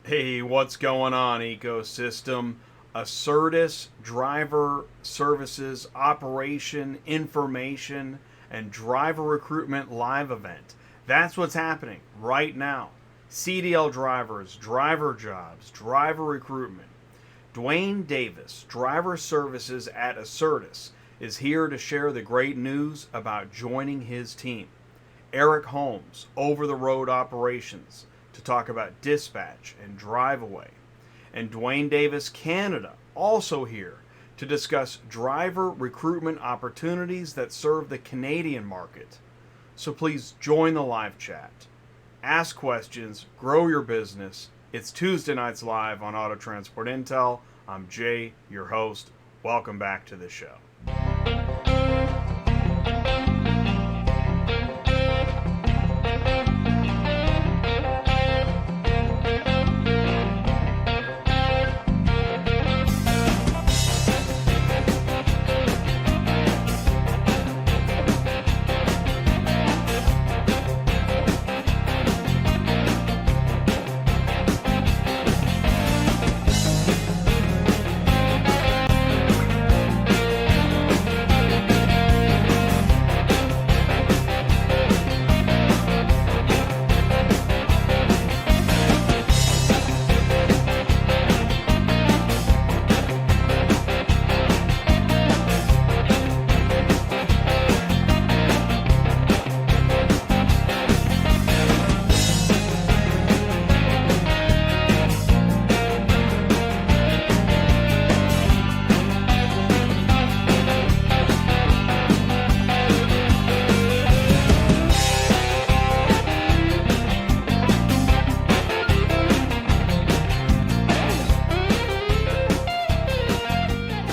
Hey, what's going on, ecosystem? ACERTUS Driver Services Operation Information and Driver Recruitment Live Event. That's what's happening right now. CDL drivers, driver jobs, driver recruitment. Dwayne Davis, Driver Services at ACERTUS, is here to share the great news about joining his team. Erik Holmes, Over the Road Operations, to talk about dispatch and drive away. And Dwayne Davis Canada, also here to discuss driver recruitment opportunities that serve the Canadian market. So please join the live chat. Ask questions, grow your business. It's Tuesday nights live on Auto Transport Intel. I'm Jay, your host. Welcome back to the show.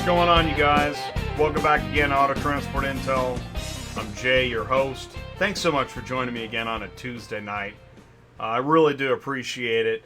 What's going on, you guys? Welcome back again, Auto Transport Intel. I'm Jay, your host. Thanks so much for joining me again on a Tuesday night. I really do appreciate it.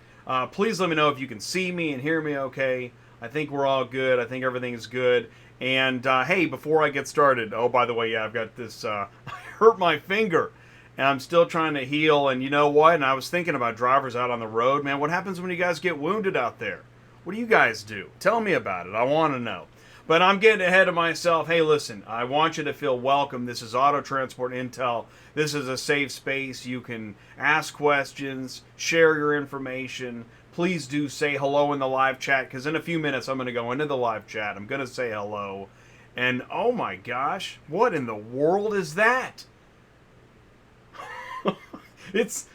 Please let me know if you can see me and hear me okay. I think we're all good. I think everything is good. And hey, before I get started, oh, by the way, yeah, I've got this, I hurt my finger. And I'm still trying to heal. And you know what? And I was thinking about drivers out on the road. Man, what happens when you guys get wounded out there? What do you guys do? Tell me about it. I want to know. But I'm getting ahead of myself. Hey, listen, I want you to feel welcome. This is Auto Transport Intel. This is a safe space. You can ask questions, share your information. Please do say hello in the live chat, because in a few minutes I'm going to go into the live chat. I'm going to say hello. And oh my gosh, what in the world is that? It's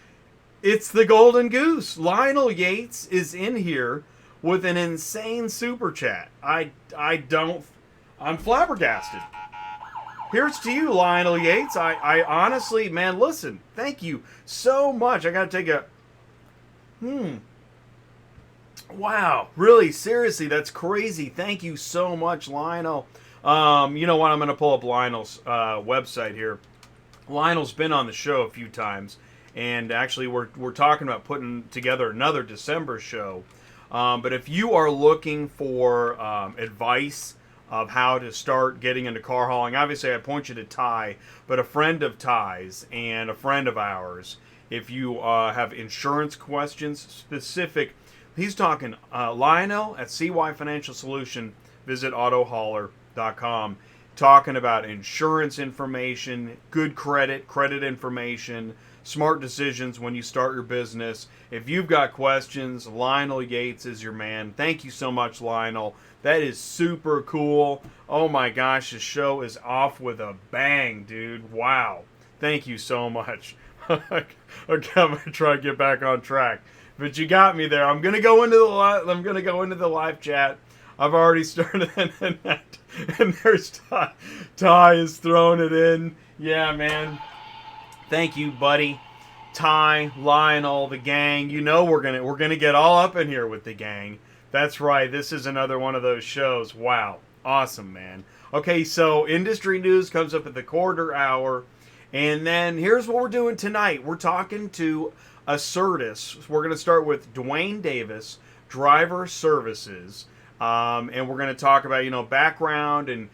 the Golden Goose. Lionel Yates is in here with an insane super chat. I'm flabbergasted. Here's to you, Lionel Yates. I honestly, man, listen, thank you so much. I gotta take a, wow, really, seriously, that's crazy. Thank you so much, Lionel. You know what, I'm gonna pull up Lionel's website here. Lionel's been on the show a few times, and actually we're talking about putting together another December show. But if you are looking for advice of how to start getting into car hauling, obviously I point you to Ty, but a friend of Ty's and a friend of ours, if you have insurance questions specific, he's talking Lionel at CY Financial Solution, visit autohauler.com, talking about insurance information, good credit information, smart decisions when you start your business. If you've got questions, Lionel Yates is your man. Thank you so much, Lionel. That is super cool. Oh my gosh, the show is off with a bang, dude. Wow. Thank you so much. Okay, I'm gonna try to get back on track, but you got me there. I'm gonna go into the live chat. I've already started, and there's Ty. Ty is throwing it in. Yeah, man. Thank you, buddy. Ty, Lionel, the gang. You know we're gonna get all up in here with the gang. That's right. This is another one of those shows. Wow, awesome, man. Okay, so industry news comes up at the quarter hour, and then here's what we're doing tonight. We're talking to ACERTUS. We're gonna start with Dwayne Davis, Driver Services, and we're gonna talk about background and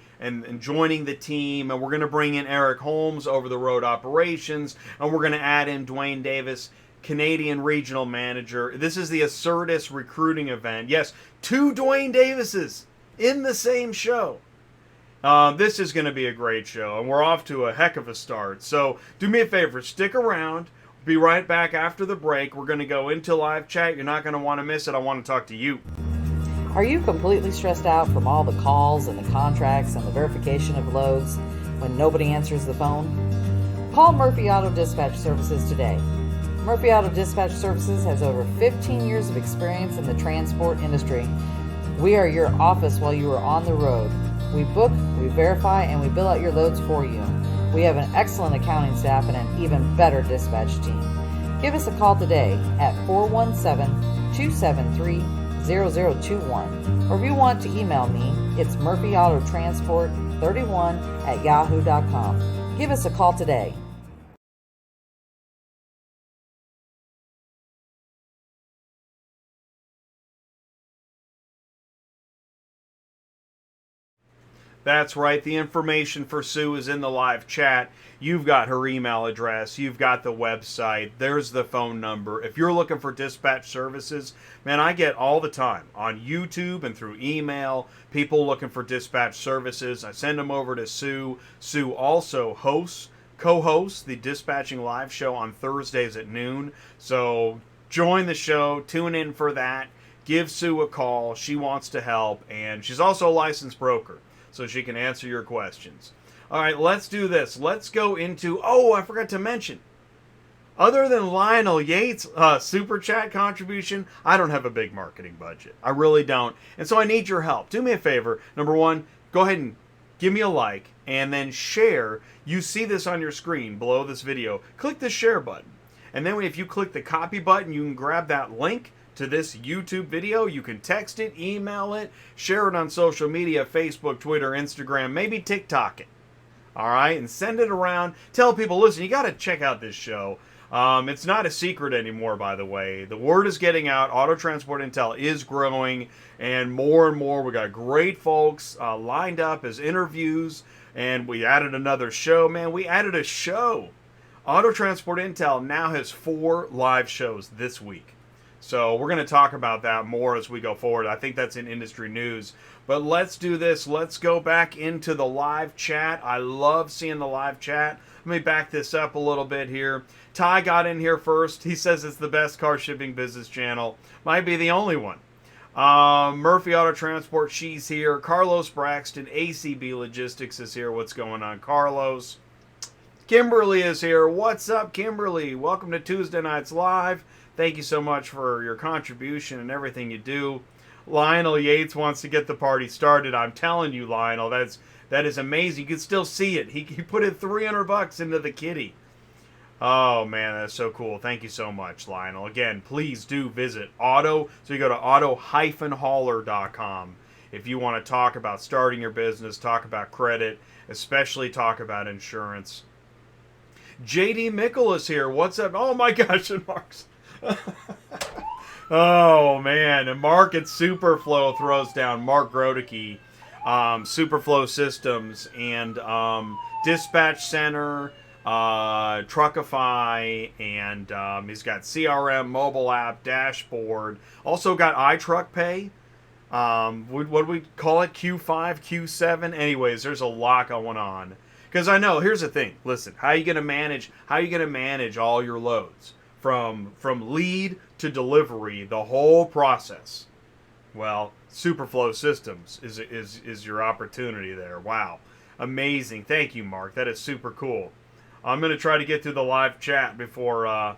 joining the team, and we're going to bring in Erik Holmes, Over the Road Operations, and we're going to add in Dwayne Davis Canadian Regional Manager. This is the ACERTUS recruiting event. Yes, 2 Dwayne Davises in the same show. This is going to be a great show, and we're off to a heck of a start. So do me a favor, stick around. Be right back after the break. We're going to go into live chat. You're not going to want to miss it. I want to talk to you. Are you completely stressed out from all the calls and the contracts and the verification of loads when nobody answers the phone? Call Murphy Auto Dispatch Services today. Murphy Auto Dispatch Services has over 15 years of experience in the transport industry. We are your office while you are on the road. We book, we verify, and we bill out your loads for you. We have an excellent accounting staff and an even better dispatch team. Give us a call today at 417-273-0021. Or if you want to email me, it's murphyautotransport31@yahoo.com. Give us a call today. That's right. The information for Sue is in the live chat. You've got her email address. You've got the website. There's the phone number. If you're looking for dispatch services, man, I get all the time on YouTube and through email, people looking for dispatch services. I send them over to Sue. Sue also co-hosts the Dispatching Live show on Thursdays at noon. So join the show. Tune in for that. Give Sue a call. She wants to help. And she's also a licensed broker, so she can answer your questions. All right, let's do this. Let's go into, I forgot to mention, other than Lionel Yates' super chat contribution, I don't have a big marketing budget. I really don't. And so I need your help. Do me a favor. Number one, go ahead and give me a like and then share. You see this on your screen below this video. Click the share button. And then if you click the copy button, you can grab that link to this YouTube video. You can text it, email it, share it on social media, Facebook, Twitter, Instagram, maybe TikTok it. All right, and send it around. Tell people, listen, you got to check out this show. It's not a secret anymore, by the way. The word is getting out. Auto Transport Intel is growing, and more. We got great folks lined up as interviews, and we added another show. Man, we added a show. Auto Transport Intel now has 4 live shows this week. So we're going to talk about that more as we go forward. I think that's in industry news. But let's do this. Let's go back into the live chat. I love seeing the live chat. Let me back this up a little bit here. Ty got in here first. He says it's the best car shipping business channel. Might be the only one. Murphy Auto Transport, she's here. Carlos Braxton, ACB Logistics is here. What's going on, Carlos? Kimberly is here. What's up, Kimberly? Welcome to Tuesday Nights Live. Thank you so much for your contribution and everything you do. Lionel Yates wants to get the party started. I'm telling you, Lionel, that is amazing. You can still see it. He put in $300 into the kitty. Oh, man, that's so cool. Thank you so much, Lionel. Again, please do visit Auto. So you go to auto-hauler.com if you want to talk about starting your business, talk about credit, especially talk about insurance. JD Mickle is here. What's up? Oh, my gosh, and Mark's... Oh man, and Mark at SUPERFLO throws down. Mark Grodicke, SUPERFLO Systems, and Dispatch Center, Truckify, and he's got CRM, mobile app, dashboard. Also got iTruckPay. What do we call it? Q5, Q7. Anyways, there's a lot going on. Because I know, here's the thing. Listen, how are you gonna manage all your loads? From lead to delivery, the whole process. Well, SUPERFLO Systems is your opportunity there. Wow, amazing! Thank you, Mark. That is super cool. I'm gonna try to get through the live chat before I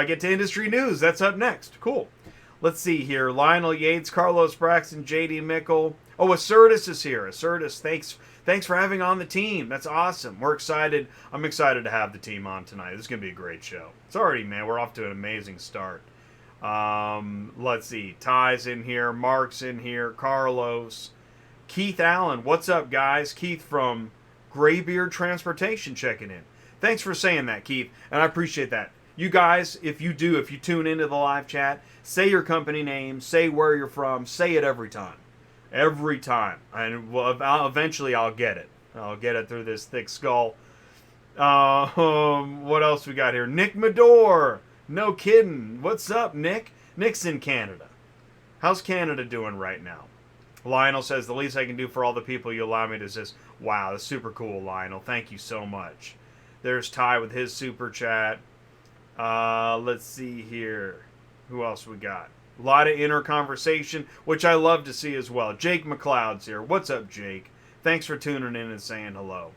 get to industry news. That's up next. Cool. Let's see here. Lionel Yates, Carlos Braxton, JD Mickle. Oh, ACERTUS is here. ACERTUS, thanks for having on the team. That's awesome. We're excited. I'm excited to have the team on tonight. This is going to be a great show. It's already, man, we're off to an amazing start. Let's see. Ty's in here. Mark's in here. Carlos. Keith Allen. What's up, guys? Keith from Graybeard Transportation checking in. Thanks for saying that, Keith, and I appreciate that. You guys, if you tune into the live chat, say your company name, say where you're from, say it every time. Every time. And eventually I'll get it. I'll get it through this thick skull. What else we got here? Nick Medor. No kidding. What's up, Nick? Nick's in Canada. How's Canada doing right now? Lionel says, the least I can do for all the people you allow me to assist. Wow, that's super cool, Lionel. Thank you so much. There's Ty with his super chat. Let's see here. Who else we got? A lot of inner conversation, which I love to see as well. Jake McLeod's here. What's up, Jake? Thanks for tuning in and saying hello.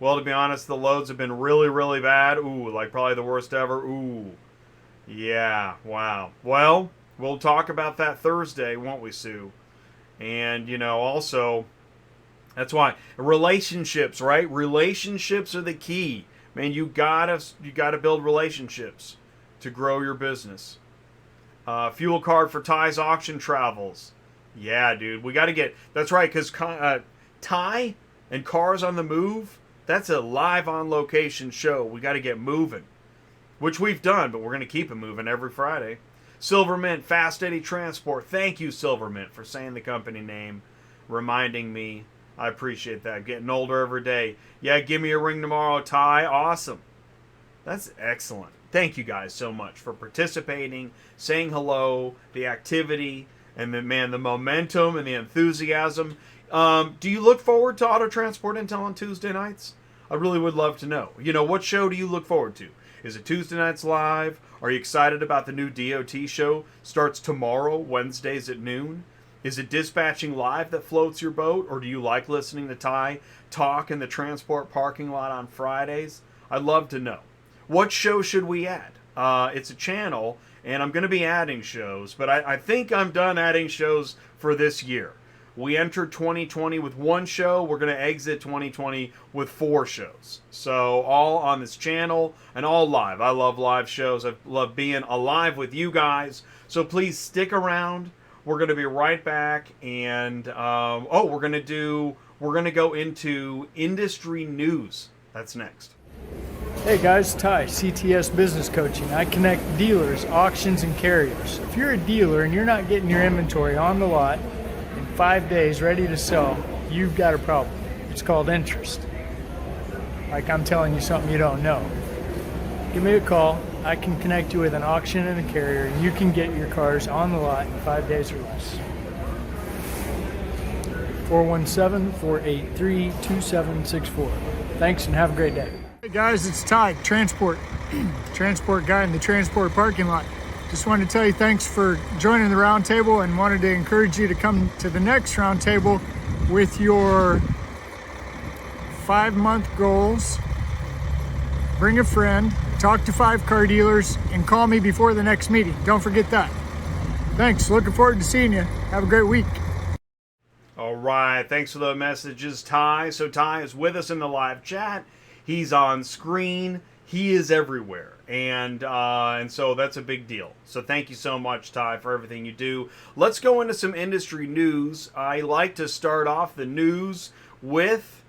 Well, to be honest, the loads have been really, really bad. Ooh, like probably the worst ever. Ooh. Yeah, wow. Well, we'll talk about that Thursday, won't we, Sue? And, you know, also, that's why relationships, right? Relationships are the key. Man, you gotta build relationships to grow your business. Fuel card for Ty's auction travels. Yeah, dude, we got to get. That's right, because Ty and Cars on the Move. That's a live on location show. We got to get moving, which we've done, but we're going to keep it moving every Friday. Silver Mint, Fast Eddie Transport. Thank you, Silver Mint, for saying the company name, reminding me. I appreciate that. Getting older every day. Yeah, give me a ring tomorrow, Ty. Awesome. That's excellent. Thank you guys so much for participating, saying hello, the activity, and the momentum and the enthusiasm. Do you look forward to Auto Transport Intel on Tuesday nights? I really would love to know. You know, what show do you look forward to? Is it Tuesday nights live? Are you excited about the new DOT show? Starts tomorrow, Wednesdays at noon. Is it dispatching live that floats your boat? Or do you like listening to Ty talk in the transport parking lot on Fridays? I'd love to know. What show should we add? It's a channel, and I'm going to be adding shows, but I think I'm done adding shows for this year. We entered 2020 with one show. We're going to exit 2020 with 4 shows. So all on this channel and all live. I love live shows. I love being alive with you guys. So please stick around. We're going to be right back, and we're going to go into industry news. That's next. Hey guys, Ty, CTS Business Coaching. I connect dealers, auctions, and carriers. If you're a dealer and you're not getting your inventory on the lot in 5 days ready to sell, you've got a problem. It's called interest. Like I'm telling you something you don't know. Give me a call. I can connect you with an auction and a carrier, and you can get your cars on the lot in 5 days or less. 417-483-2764. Thanks and have a great day. Hey guys, it's Ty, transport guy in the transport parking lot. Just wanted to tell you thanks for joining the roundtable, and wanted to encourage you to come to the next roundtable with your 5-month goals. Bring a friend, talk to 5 car dealers, and call me before the next meeting. Don't forget that. Thanks. Looking forward to seeing you. Have a great week. All right. Thanks for the messages, Ty. So Ty is with us in the live chat. He's on screen. He is everywhere. And so that's a big deal. So thank you so much, Ty, for everything you do. Let's go into some industry news. I like to start off the news with,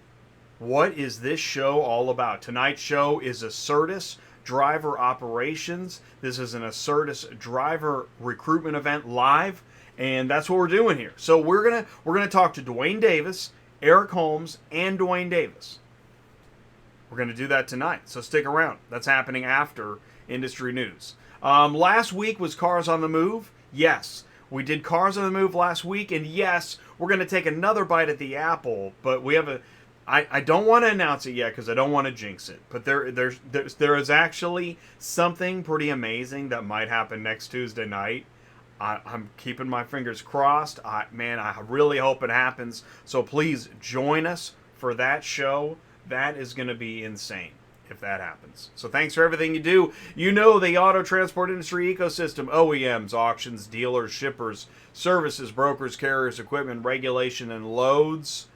what is this show all about? Tonight's show is ACERTUS Driver Operations. This is an ACERTUS driver recruitment event live, and that's what we're doing here. So we're gonna talk to Dwayne Davis, Erik Holmes, and Dwayne Davis. We're going to do that tonight, so stick around. That's happening after industry news. Last week was Cars on the Move. Yes, we did Cars on the Move last week, and yes, we're going to take another bite at the apple, but we have I don't want to announce it yet because I don't want to jinx it, but there is actually something pretty amazing that might happen next Tuesday night. I'm keeping my fingers crossed. I really hope it happens, so please join us for that show. That is going to be insane if that happens. So thanks for everything you do. You know the auto transport industry ecosystem: OEMs, auctions, dealers, shippers, services, brokers, carriers, equipment, regulation, and loads.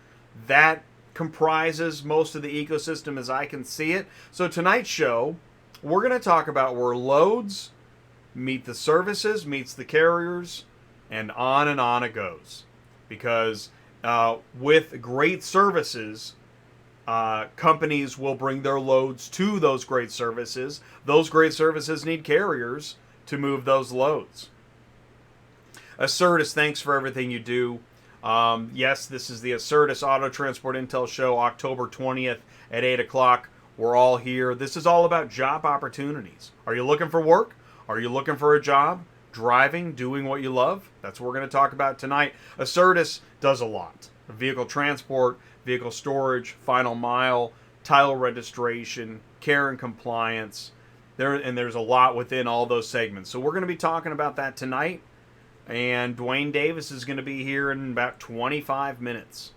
That comprises most of the ecosystem as I can see it. So tonight's show, we're going to talk about where loads meet the services, meets the carriers, and on it goes. Because with great services, companies will bring their loads to those great services. Those great services need carriers to move those loads. ACERTUS, thanks for everything you do. Yes, this is the ACERTUS Auto Transport Intel Show, October 20th at 8 o'clock. We're all here. This is all about job opportunities. Are you looking for work? Are you looking for a job? Driving, doing what you love? That's what we're going to talk about tonight. ACERTUS does a lot. Vehicle transport, vehicle storage, final mile, title registration, care and compliance. There's a lot within all those segments. So we're going to be talking about that tonight. And Dwayne Davis is going to be here in about 25 minutes.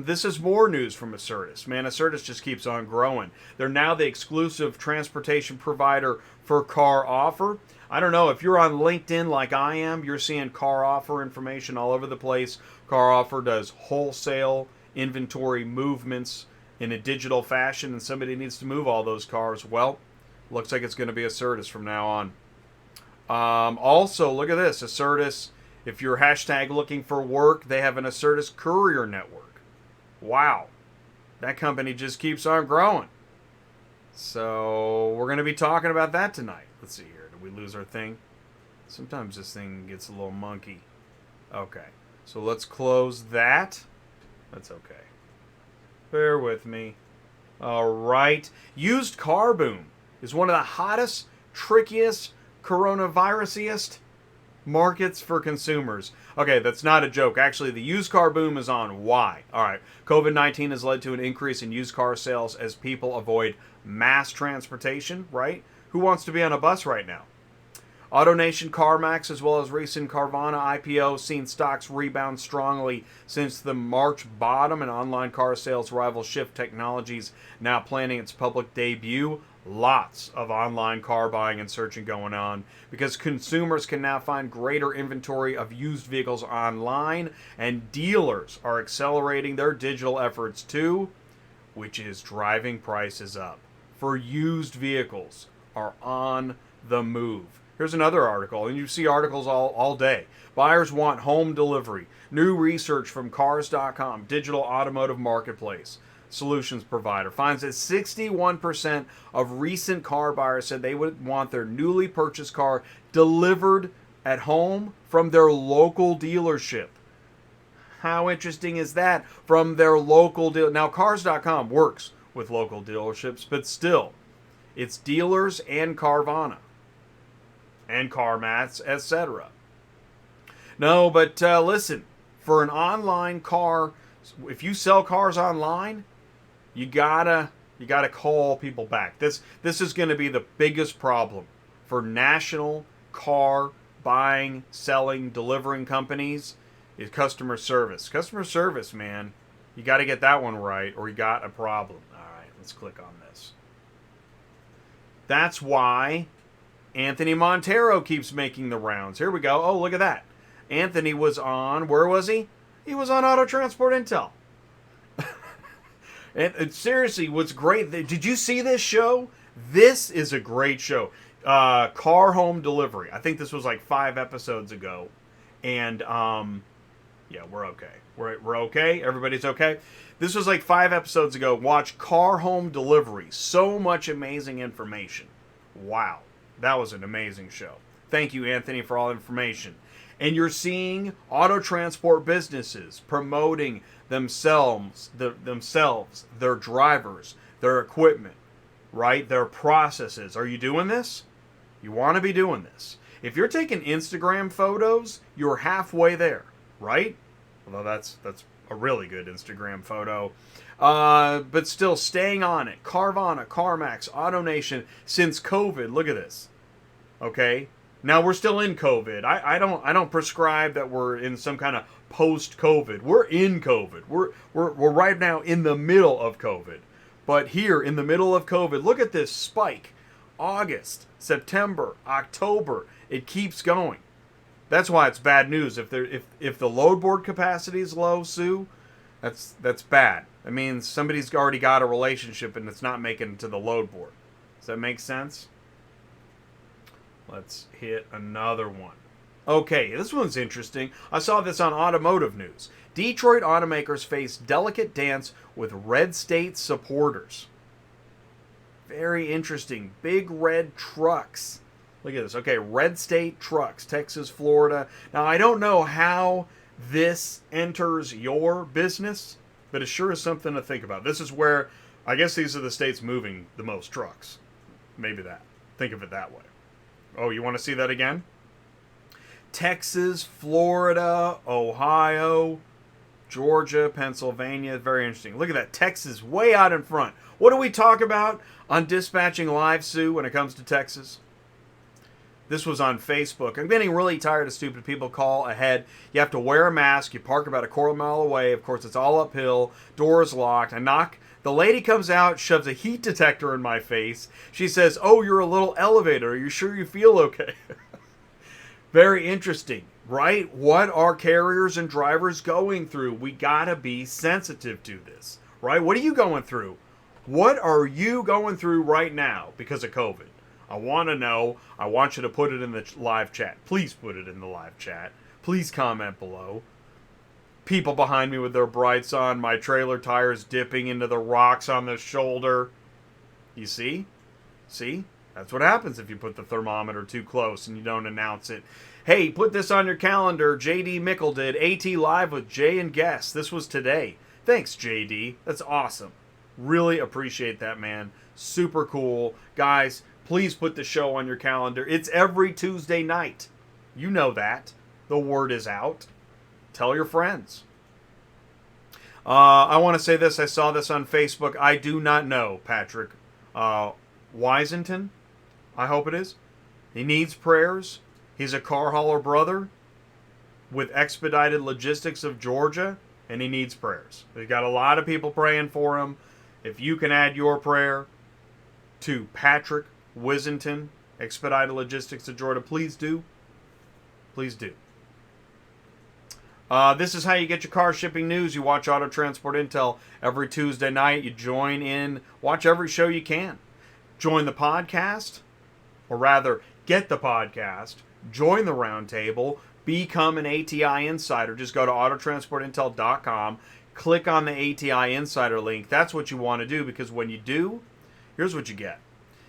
This is more news from ACERTUS. Man, ACERTUS just keeps on growing. They're now the exclusive transportation provider for Car Offer. I don't know, if you're on LinkedIn like I am, you're seeing Car Offer information all over the place. Car Offer does wholesale inventory movements in a digital fashion, and somebody needs to move all those cars. Well, looks like it's going to be ACERTUS from now on. Also, look at this. ACERTUS, if you're hashtag looking for work, they have an ACERTUS courier network. Wow. That company just keeps on growing. So we're going to be talking about that tonight. Let's see here. Did we lose our thing? Sometimes this thing gets a little monkey. Okay. So let's close that. That's okay. Bear with me. All right. Used car boom is one of the hottest, trickiest, coronavirusiest markets for consumers. Okay, that's not a joke. Actually, the used car boom is on. Why? All right. COVID-19 has led to an increase in used car sales as people avoid mass transportation, right? Who wants to be on a bus right now? AutoNation, CarMax, as well as recent Carvana IPO, seen stocks rebound strongly since the March bottom, and online car sales rival Shift Technologies now planning its public debut. Lots of online car buying and searching going on because consumers can now find greater inventory of used vehicles online, and dealers are accelerating their digital efforts too, which is driving prices up. For used vehicles are on the move. Here's another article, and you see articles all day. Buyers want home delivery. New research from Cars.com, digital automotive marketplace solutions provider, finds that 61% of recent car buyers said they would want their newly purchased car delivered at home from their local dealership. How interesting is that? From their local dealer. Now, Cars.com works with local dealerships, but still, it's dealers and Carvana and CarMax, etc. No, but listen, for an online car, if you sell cars online, you gotta call people back. This is going to be the biggest problem for national car buying, selling, delivering companies is customer service. Customer service, man, you got to get that one right, or you got a problem. All right, let's click on this. That's why Anthony Montero keeps making the rounds. Here we go. Oh, look at that. Anthony was on, where was he? He was on Auto Transport Intel. And seriously, what's great, did you see this show? This is a great show. Car home delivery. I think this was like 5 episodes ago. And, yeah, we're okay. We're okay. Everybody's okay. This was like 5 episodes ago. Watch Car Home Delivery. So much amazing information. Wow. That was an amazing show. Thank you, Anthony, for all the information. And you're seeing auto transport businesses promoting themselves, their drivers, their equipment, right? Their processes. Are you doing this? You want to be doing this. If you're taking Instagram photos, you're halfway there, right? Although that's a really good Instagram photo. But still staying on it. Carvana, CarMax, AutoNation, since COVID. Look at this. Okay? Now we're still in COVID. I don't prescribe that we're in some kind of post-COVID. We're in COVID. We're right now in the middle of COVID. But here in the middle of COVID, look at this spike. August, September, October. It keeps going. That's why it's bad news. If the load board capacity is low, Sue, that's bad. That means somebody's already got a relationship and it's not making it to the load board. Does that make sense? Let's hit another one. Okay, this one's interesting. I saw this on Automotive News. Detroit automakers face delicate dance with red state supporters. Very interesting. Big red trucks. Look at this. Okay, red state trucks, Texas, Florida. Now, I don't know how this enters your business, but it sure is something to think about. This is where, I guess these are the states moving the most trucks. Maybe that. Think of it that way. Oh, you want to see that again? Texas, Florida, Ohio, Georgia, Pennsylvania. Very interesting. Look at that. Texas way out in front. What do we talk about on Dispatching Live, Sue, when it comes to Texas? This was on Facebook. I'm getting really tired of stupid people call ahead. You have to wear a mask. You park about a quarter mile away. Of course, it's all uphill. Door's locked. I knock. The lady comes out, shoves a heat detector in my face. She says, "Oh, you're a little elevator. Are you sure you feel okay?" Very interesting, right? What are carriers and drivers going through? We gotta be sensitive to this, right? What are you going through? What are you going through right now because of COVID? I want to know. I want you to put it in the live chat. Please put it in the live chat. Please comment below. People behind me with their brights on, my trailer tires dipping into the rocks on the shoulder. You see? See? That's what happens if you put the thermometer too close and you don't announce it. Hey, put this on your calendar. JD Mickle did AT Live with Jay and guests. This was today. Thanks, JD. That's awesome. Really appreciate that, man. Super cool. Guys, please put the show on your calendar. It's every Tuesday night. You know that. The word is out. Tell your friends. I want to say this. I saw this on Facebook. I do not know, Patrick. Wisington? I hope it is. He needs prayers. He's a car hauler brother with Expedited Logistics of Georgia, and he needs prayers. We've got a lot of people praying for him. If you can add your prayer to Patrick Wisington, Expedited Logistics of Georgia, please do. Please do. This is how you get your car shipping news. You watch Auto Transport Intel every Tuesday night. You join in. Watch every show you can. Join the podcast, or rather, get the podcast. Join the Roundtable. Become an ATI Insider. Just go to autotransportintel.com. Click on the ATI Insider link. That's what you want to do, because when you do, here's what you get.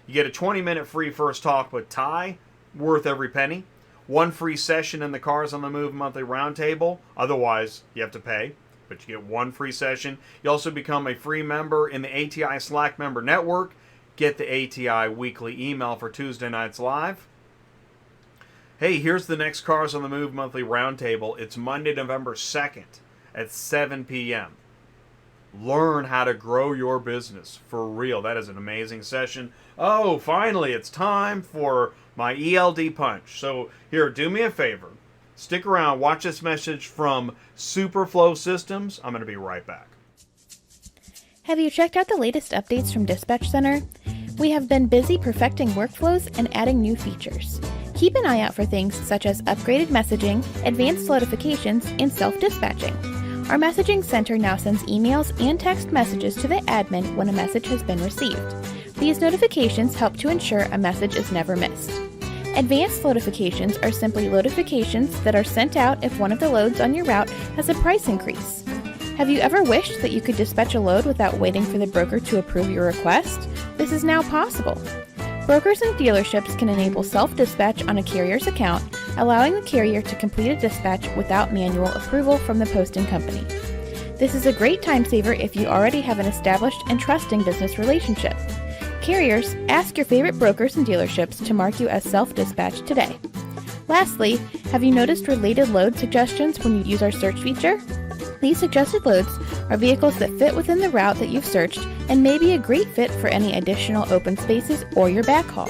You get a 20-minute free first talk with Ty, worth every penny. One free session in the Cars on the Move monthly roundtable. Otherwise, you have to pay, but you get one free session. You also become a free member in the ATI Slack member network. Get the ATI weekly email for Tuesday nights live. Hey, here's the next Cars on the Move monthly roundtable. It's Monday, November 2nd at 7 p.m. Learn how to grow your business for real. That is an amazing session. Oh, finally, it's time for my ELD punch. So here, do me a favor. Stick around. Watch this message from SUPERFLO Systems. I'm going to be right back. Have you checked out the latest updates from Dispatch Center? We have been busy perfecting workflows and adding new features. Keep an eye out for things such as upgraded messaging, advanced notifications, and self-dispatching. Our messaging center now sends emails and text messages to the admin when a message has been received. These notifications help to ensure a message is never missed. Advanced notifications are simply notifications that are sent out if one of the loads on your route has a price increase. Have you ever wished that you could dispatch a load without waiting for the broker to approve your request? This is now possible. Brokers and dealerships can enable self-dispatch on a carrier's account, allowing the carrier to complete a dispatch without manual approval from the posting company. This is a great time saver if you already have an established and trusting business relationship. Carriers, ask your favorite brokers and dealerships to mark you as self-dispatch today. Lastly, have you noticed related load suggestions when you use our search feature? These suggested loads are vehicles that fit within the route that you've searched and may be a great fit for any additional open spaces or your backhaul.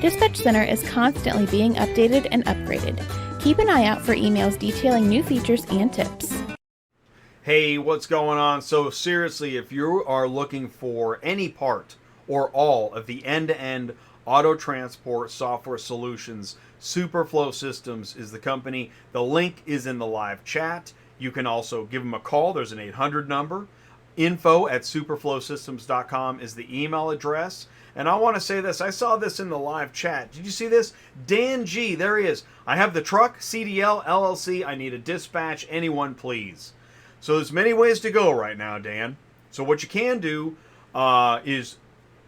Dispatch Center is constantly being updated and upgraded. Keep an eye out for emails detailing new features and tips. Hey, what's going on? So seriously, if you are looking for any part or all of the end-to-end auto transport software solutions, SUPERFLO Systems is the company. The link is in the live chat. You can also give them a call. There's an 800 number. info@superflowsystems.com is the email address. And I want to say this. I saw this in the live chat. Did you see this? Dan G. There he is. I have the truck, CDL, LLC. I need a dispatch. Anyone, please. So there's many ways to go right now, Dan. So what you can do is,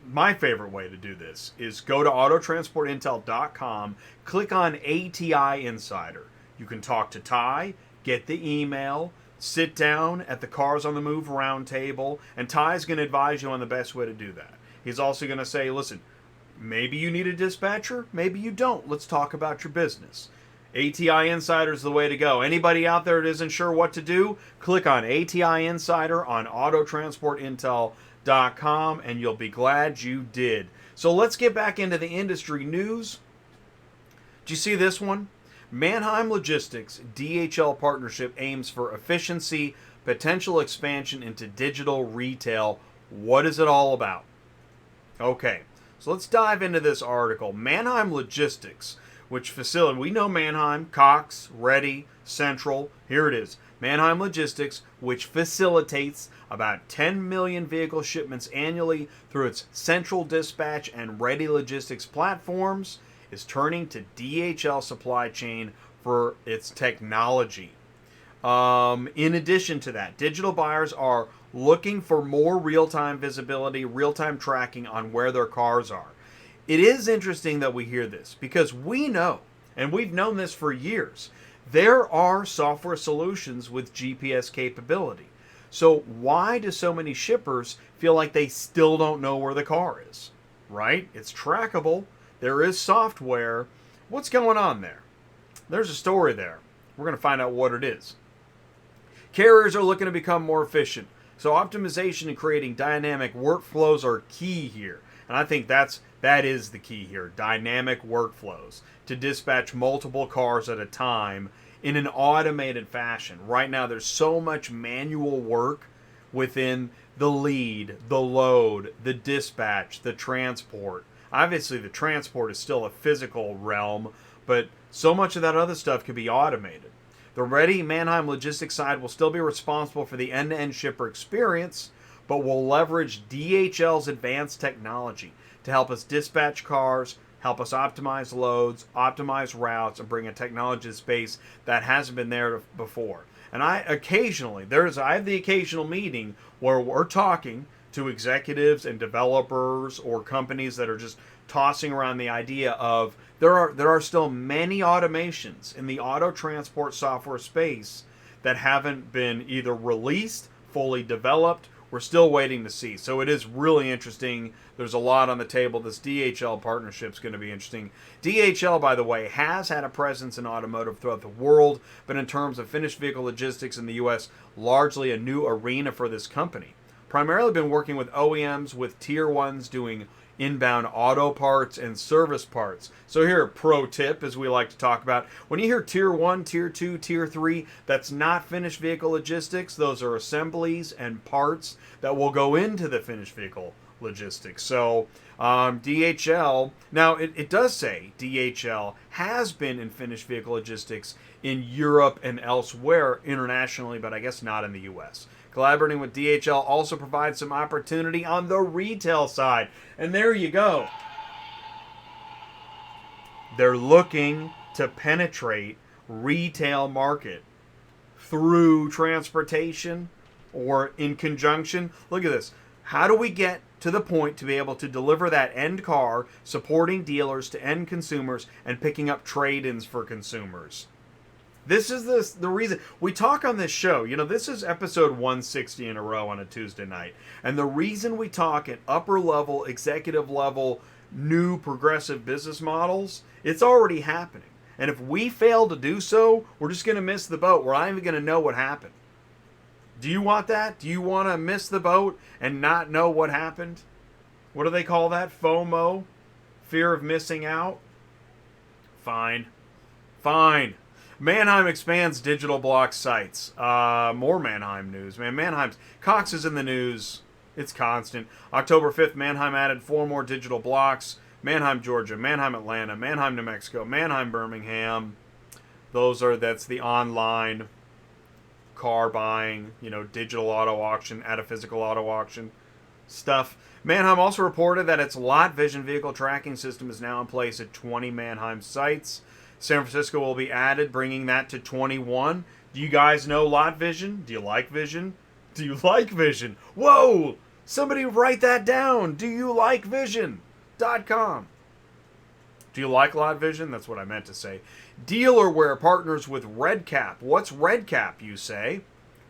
my favorite way to do this is go to autotransportintel.com, click on ATI Insider. You can talk to Ty, get the email, sit down at the Cars on the Move roundtable, and Ty's going to advise you on the best way to do that. He's also going to say, listen, Maybe you need a dispatcher, maybe you don't. Let's talk about your business. ATI Insider is the way to go. Anybody out there that isn't sure what to do, click on ATI Insider on autotransportintel.com and you'll be glad you did. So let's get back into the industry news. Did you see this one? Mannheim Logistics DHL partnership aims for efficiency, potential expansion into digital retail. What is it all about? Okay, so let's dive into this article. Mannheim Logistics, which facility, we know Mannheim, Cox, Ready, Central. Here it is. Mannheim Logistics, which facilitates about 10 million vehicle shipments annually through its Central Dispatch and Ready Logistics platforms, is turning to DHL supply chain for its technology. In addition to that, digital buyers are looking for more real-time visibility, real-time tracking on where their cars are. It is interesting that we hear this because we know, and we've known this for years, there are software solutions with GPS capability. So why do so many shippers feel like they still don't know where the car is? Right? It's trackable. There is software. What's going on there? There's a story there. We're going to find out what it is. Carriers are looking to become more efficient. So optimization and creating dynamic workflows are key here. And I think that is the key here. Dynamic workflows to dispatch multiple cars at a time in an automated fashion. Right now there's so much manual work within the lead, the load, the dispatch, the transport. Obviously the transport is still a physical realm, but so much of that other stuff can be automated. The Ready Mannheim Logistics side will still be responsible for the end-to-end shipper experience, but will leverage DHL's advanced technology to help us dispatch cars, help us optimize loads, optimize routes, and bring a technology to space that hasn't been there before. And I have the occasional meeting where we're talking to executives and developers or companies that are just tossing around the idea of there are still many automations in the auto transport software space that haven't been either released, fully developed. We're still waiting to see. So it is really interesting. There's a lot on the table. This DHL partnership is going to be interesting. DHL, by the way, has had a presence in automotive throughout the world, but in terms of finished vehicle logistics in the U.S., largely a new arena for this company. Primarily been working with OEMs, with tier ones doing inbound auto parts and service parts. So here, a pro tip, as we like to talk about. When you hear tier 1, tier 2, tier 3, that's not finished vehicle logistics. Those are assemblies and parts that will go into the finished vehicle logistics. So DHL, now it does say DHL has been in finished vehicle logistics in Europe and elsewhere internationally, but I guess not in the US. Collaborating with DHL also provides some opportunity on the retail side. And there you go. They're looking to penetrate retail market through transportation or in conjunction. Look at this. How do we get to the point to be able to deliver that end car, supporting dealers to end consumers and picking up trade-ins for consumers? This is the reason we talk on this show. You know, this is episode 160 in a row on a Tuesday night. And the reason we talk at upper level, executive level, new progressive business models, it's already happening. And if we fail to do so, we're just going to miss the boat. We're not even going to know what happened. Do you want that? Do you want to miss the boat and not know what happened? What do they call that? FOMO? Fear of missing out? Fine. Mannheim expands digital block sites. More Mannheim news. Man, Cox is in the news. It's constant. October 5th, Mannheim added 4 more digital blocks. Mannheim, Georgia. Mannheim, Atlanta. Mannheim, New Mexico. Mannheim, Birmingham. That's the online car buying, digital auto auction at a physical auto auction stuff. Mannheim also reported that its Lot Vision vehicle tracking system is now in place at 20 Mannheim sites. San Francisco will be added, bringing that to 21. Do you guys know Lot Vision? Do you like Vision? Do you like Vision? Whoa! Somebody write that down. Do you like Vision.com. Do you like Lot Vision? That's what I meant to say. Dealerware partners with RedCap. What's RedCap, you say?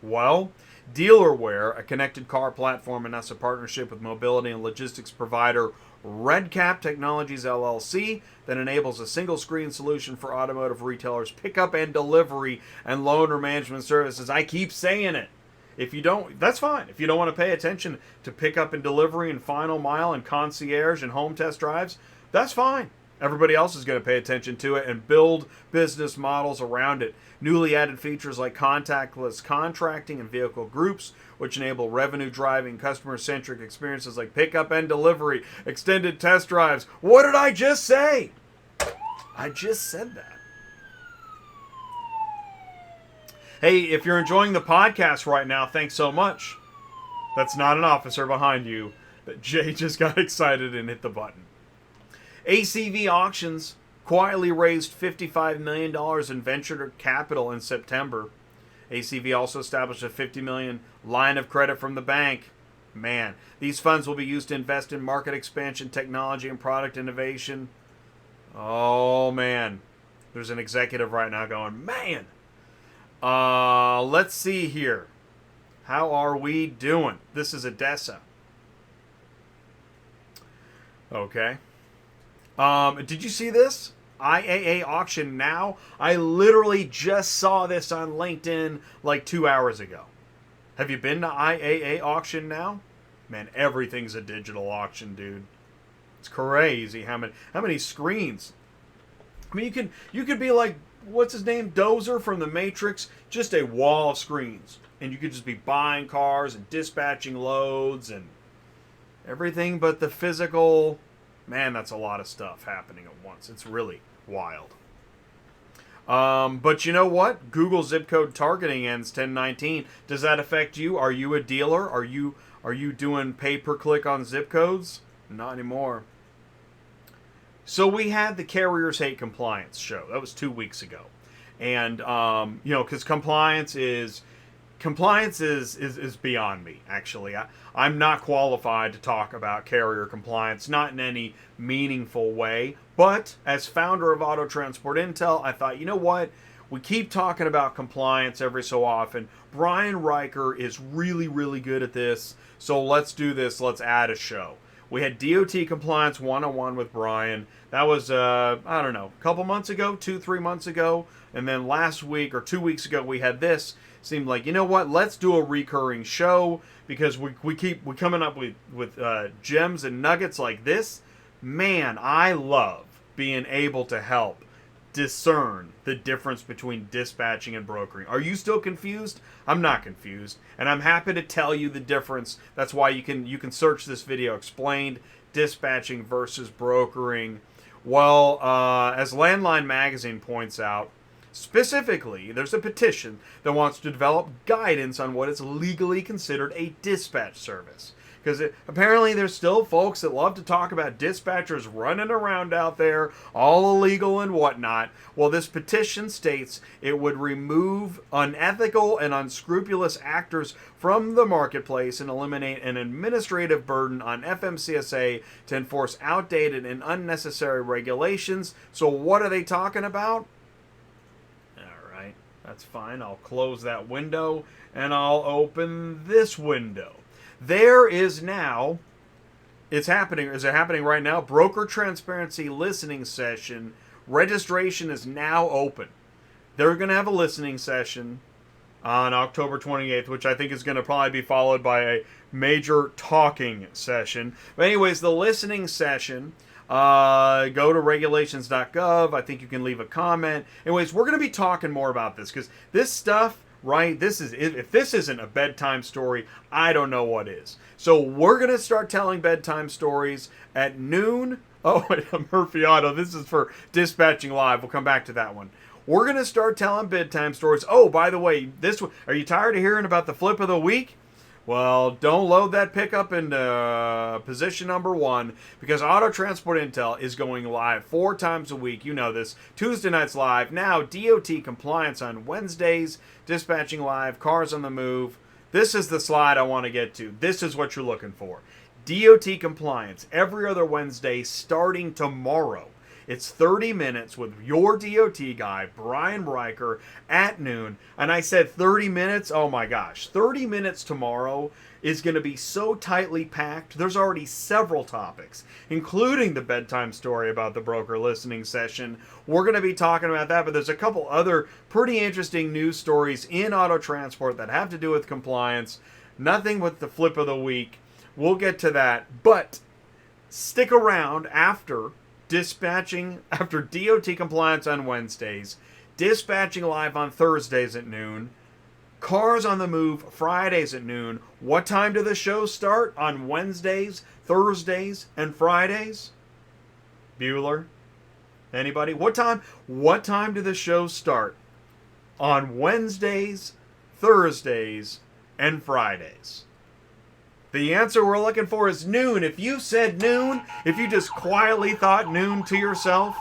Well, Dealerware, a connected car platform, announced a partnership with mobility and logistics provider Redcap Technologies LLC that enables a single screen solution for automotive retailers, pickup and delivery, and loaner management services. I keep saying it. If you don't, that's fine. If you don't want to pay attention to pickup and delivery and final mile and concierge and home test drives, that's fine. Everybody else is going to pay attention to it and build business models around it. Newly added features like contactless contracting and vehicle groups, which enable revenue-driving, customer-centric experiences like pickup and delivery, extended test drives. What did I just say? I just said that. Hey, if you're enjoying the podcast right now, thanks so much. That's not an officer behind you. But Jay just got excited and hit the button. ACV Auctions quietly raised $55 million in venture capital in September. ACV also established a $50 million line of credit from the bank. Man, these funds will be used to invest in market expansion, technology, and product innovation. Oh, man. There's an executive right now going, man. Let's see here. How are we doing? This is Odessa. Okay. Did you see this? IAA auction now? I literally just saw this on LinkedIn like 2 hours ago. Have you been to IAA auction now? Man, everything's a digital auction, dude. It's crazy how many screens. I mean, you could be like, what's his name, Dozer from The Matrix, just a wall of screens, and you could just be buying cars and dispatching loads and everything but the physical. Man, that's a lot of stuff happening at once. It's really wild. But you know what? Google zip code targeting ends 10/19. Does that affect you? Are you a dealer? Are you doing pay per click on zip codes? Not anymore. So we had the Carriers Hate Compliance show. That was 2 weeks ago. And, because compliance is beyond me, actually. I'm not qualified to talk about carrier compliance, not in any meaningful way. But as founder of Auto Transport Intel, I thought, you know what? We keep talking about compliance every so often. Brian Riker is really, really good at this. So let's do this. Let's add a show. We had DOT Compliance 101 with Brian. That was, a couple months ago, 2-3 months ago. And then last week or 2 weeks ago, we had this. Seemed like, you know what, let's do a recurring show because we're coming up with gems and nuggets like this. Man, I love being able to help discern the difference between dispatching and brokering. Are you still confused? I'm not confused, and I'm happy to tell you the difference. That's why you can search this video, Explained Dispatching versus Brokering. Well, as Landline Magazine points out, specifically, there's a petition that wants to develop guidance on what is legally considered a dispatch service. Because apparently there's still folks that love to talk about dispatchers running around out there, all illegal and whatnot. Well, this petition states it would remove unethical and unscrupulous actors from the marketplace and eliminate an administrative burden on FMCSA to enforce outdated and unnecessary regulations. So what are they talking about? That's fine. I'll close that window and I'll open this window. There is now, is it happening right now? Broker Transparency Listening Session. Registration is now open. They're going to have a listening session on October 28th, which I think is going to probably be followed by a major talking session. But anyways, the listening session, go to regulations.gov. I think you can leave a comment. Anyways, we're going to be talking more about this because this stuff, right, if this isn't a bedtime story, I don't know what is. So we're going to start telling bedtime stories at noon. Oh, Murphy Auto, this is for Dispatching Live. We'll come back to that one. We're going to start telling bedtime stories. Oh, by the way, are you tired of hearing about the flip of the week? Well, don't load that pickup into position number 1 because Auto Transport Intel is going live 4 times a week. You know this. Tuesday nights live. Now, DOT compliance on Wednesdays. Dispatching Live. Cars on the Move. This is the slide I want to get to. This is what you're looking for. DOT compliance every other Wednesday starting tomorrow. It's 30 minutes with your DOT guy, Brian Riker, at noon. And I said 30 minutes? Oh my gosh. 30 minutes tomorrow is going to be so tightly packed. There's already several topics, including the bedtime story about the broker listening session. We're going to be talking about that, but there's a couple other pretty interesting news stories in auto transport that have to do with compliance. Nothing with the flip of the week. We'll get to that, but stick around after DOT compliance on Wednesdays, dispatching live on Thursdays at noon, Cars on the Move Fridays at noon. What time do the shows start on Wednesdays, Thursdays, and Fridays? Bueller? Anybody? What time do the shows start on Wednesdays, Thursdays, and Fridays? The answer we're looking for is noon. If you said noon, if you just quietly thought noon to yourself,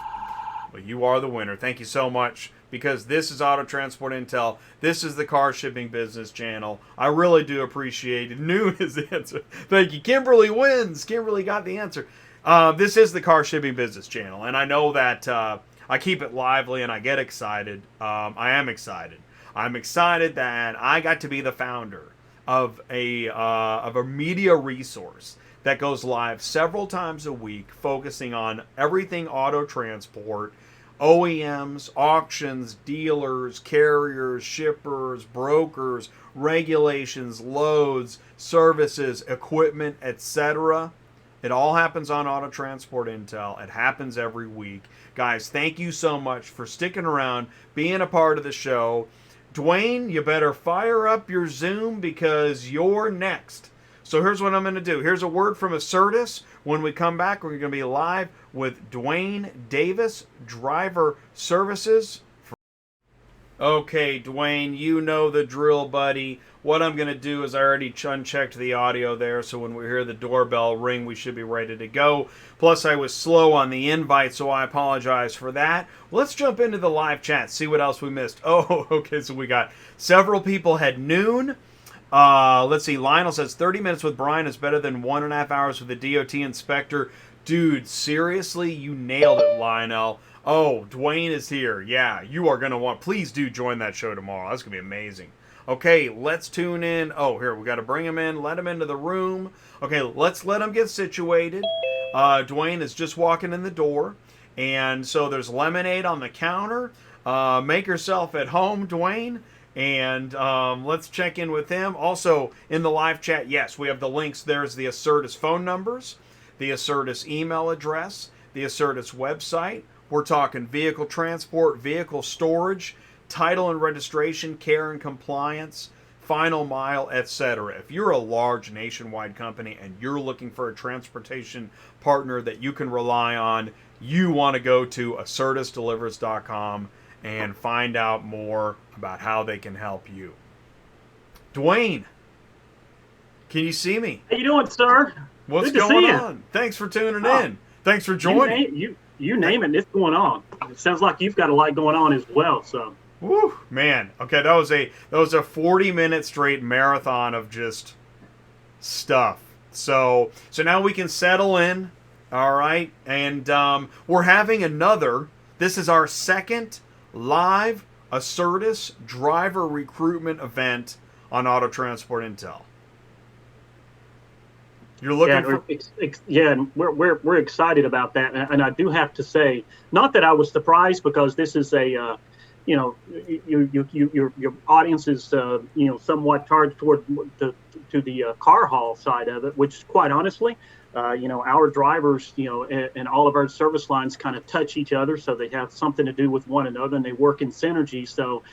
well, you are the winner. Thank you so much, because this is Auto Transport Intel. This is the Car Shipping Business Channel. I really do appreciate it. Noon is the answer. Thank you. Kimberly wins. Kimberly got the answer. This is the Car Shipping Business Channel, and I know that I keep it lively and I get excited. I am excited. I'm excited that I got to be the founder of a media resource that goes live several times a week, focusing on everything auto transport, OEMs, auctions, dealers, carriers, shippers, brokers, regulations, loads, services, equipment, etc. It all happens on Auto Transport Intel. It happens every week. Guys, thank you so much for sticking around, being a part of the show. Dwayne, you better fire up your Zoom, because you're next. So here's what I'm going to do. Here's a word from ACERTUS. When we come back, we're going to be live with Dwayne Davis, Driver Services. Okay, Dwayne, you know the drill, buddy. What I'm going to do is I already unchecked the audio there, so when we hear the doorbell ring, we should be ready to go. Plus, I was slow on the invite, so I apologize for that. Let's jump into the live chat, see what else we missed. Oh, okay, so we got several people had noon. Let's see, Lionel says 30 minutes with Brian is better than 1.5 hours with the DOT inspector. Dude, seriously, you nailed it, Lionel. Oh, Dwayne is here. Yeah, you are going to want... Please do join that show tomorrow. That's going to be amazing. Okay, let's tune in. Oh, here, we got to bring him in, let him into the room. Okay, let's let him get situated. Dwayne is just walking in the door. And so there's lemonade on the counter. Make yourself at home, Dwayne. And let's check in with him. Also, in the live chat, yes, we have the links. There's the ACERTUS phone numbers, the ACERTUS email address, the ACERTUS website. We're talking vehicle transport, vehicle storage, title and registration, care and compliance, final mile, etc. If you're a large nationwide company and you're looking for a transportation partner that you can rely on, you want to go to ACERTUSDelivers.com and find out more about how they can help you. Dwayne, can you see me? How you doing, sir? What's Good to going see you. on? Thanks for tuning in. Thanks for joining. You name it, it's going on. It sounds like you've got a lot going on as well. So, woo, man. Okay, that was a 40-minute straight marathon of just stuff. So now we can settle in. All right, and we're having another. This is our second live ACERTUS driver recruitment event on Auto Transport Intel. You're looking and we're excited about that, and I do have to say, not that I was surprised, because this is a your audience is somewhat targeted toward the car haul side of it, which quite honestly, our drivers and all of our service lines kind of touch each other, so they have something to do with one another and they work in synergy. So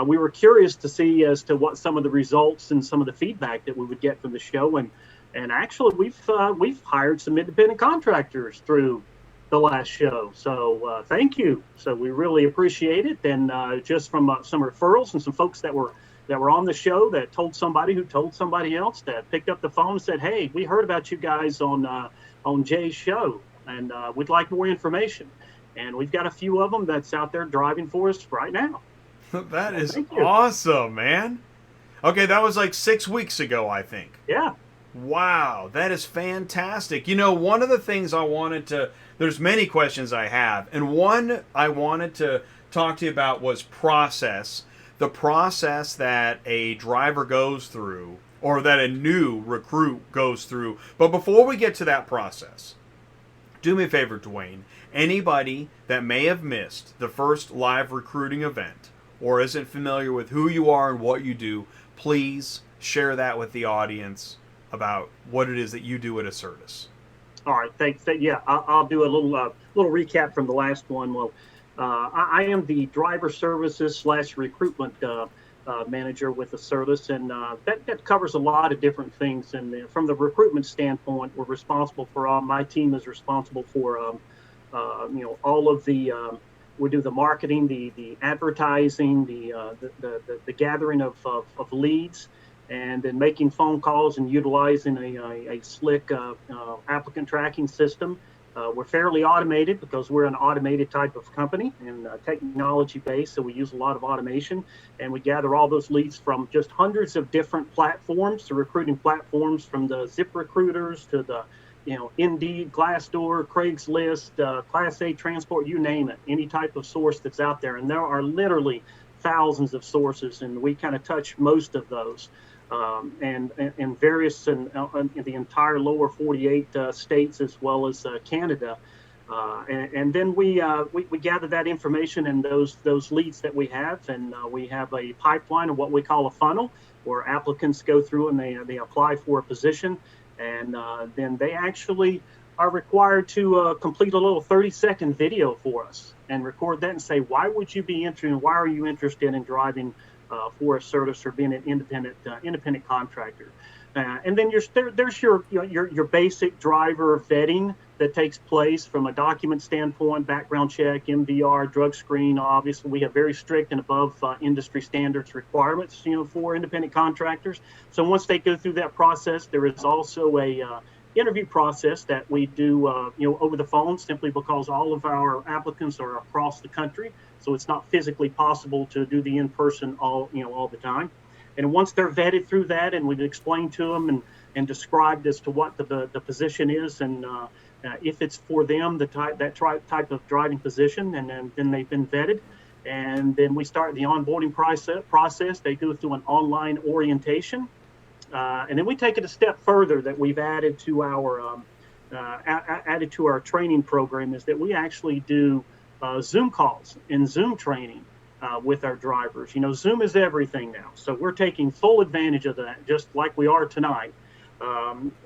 we were curious to see as to what some of the results and some of the feedback that we would get from the show, and actually we've hired some independent contractors through the last show. So thank you. So we really appreciate it. And just from some referrals and some folks that were on the show that told somebody who told somebody else, that picked up the phone and said, "Hey, we heard about you guys on Jay's show, and we'd like more information." And we've got a few of them that's out there driving for us right now. That is awesome, man. Okay, that was like 6 weeks ago, I think. Yeah. Wow, that is fantastic. One of the things I wanted there's many questions I have, and one I wanted to talk to you about was process. The process that a driver goes through, or that a new recruit goes through. But before we get to that process, do me a favor, Dwayne. Anybody that may have missed the first live recruiting event or isn't familiar with who you are and what you do, please share that with the audience about what it is that you do at ACERTUS. All right, thanks. Yeah, I'll do a little recap from the last one. Well, I am the driver services / recruitment manager with ACERTUS, and that covers a lot of different things. And from the recruitment standpoint, we're responsible for my team is responsible for all of the we do the marketing, the advertising, the gathering of leads, and then making phone calls and utilizing a slick applicant tracking system. We're fairly automated because we're an automated type of company and technology based, so we use a lot of automation, and we gather all those leads from just hundreds of different platforms, the recruiting platforms, from the ZipRecruiters to the Indeed, Glassdoor, Craigslist, Class A transport, you name it, any type of source that's out there. And there are literally thousands of sources, and we kind of touch most of those. And various in the entire lower 48 states, as well as Canada. And then we gather that information and those leads that we have, and we have a pipeline of what we call a funnel, where applicants go through and they apply for a position. And then they actually are required to complete a little 30-second video for us and record that and say, why would you be interested? Why are you interested in driving for ACERTUS or being an independent contractor? And then there's your basic driver vetting that takes place from a document standpoint, background check, MVR, drug screen. Obviously, we have very strict and above industry standards requirements, for independent contractors. So once they go through that process, there is also a interview process that we do, over the phone, simply because all of our applicants are across the country. So it's not physically possible to do the in-person all the time. And once they're vetted through that, and we've explained to them and described as to what the position is, and if it's for them, that type of driving position, and then they've been vetted, and then we start the onboarding process. They go through an online orientation, and then we take it a step further that we've added to our training program, is that we actually do Zoom calls and Zoom training with our drivers. Zoom is everything now, so we're taking full advantage of that, just like we are tonight.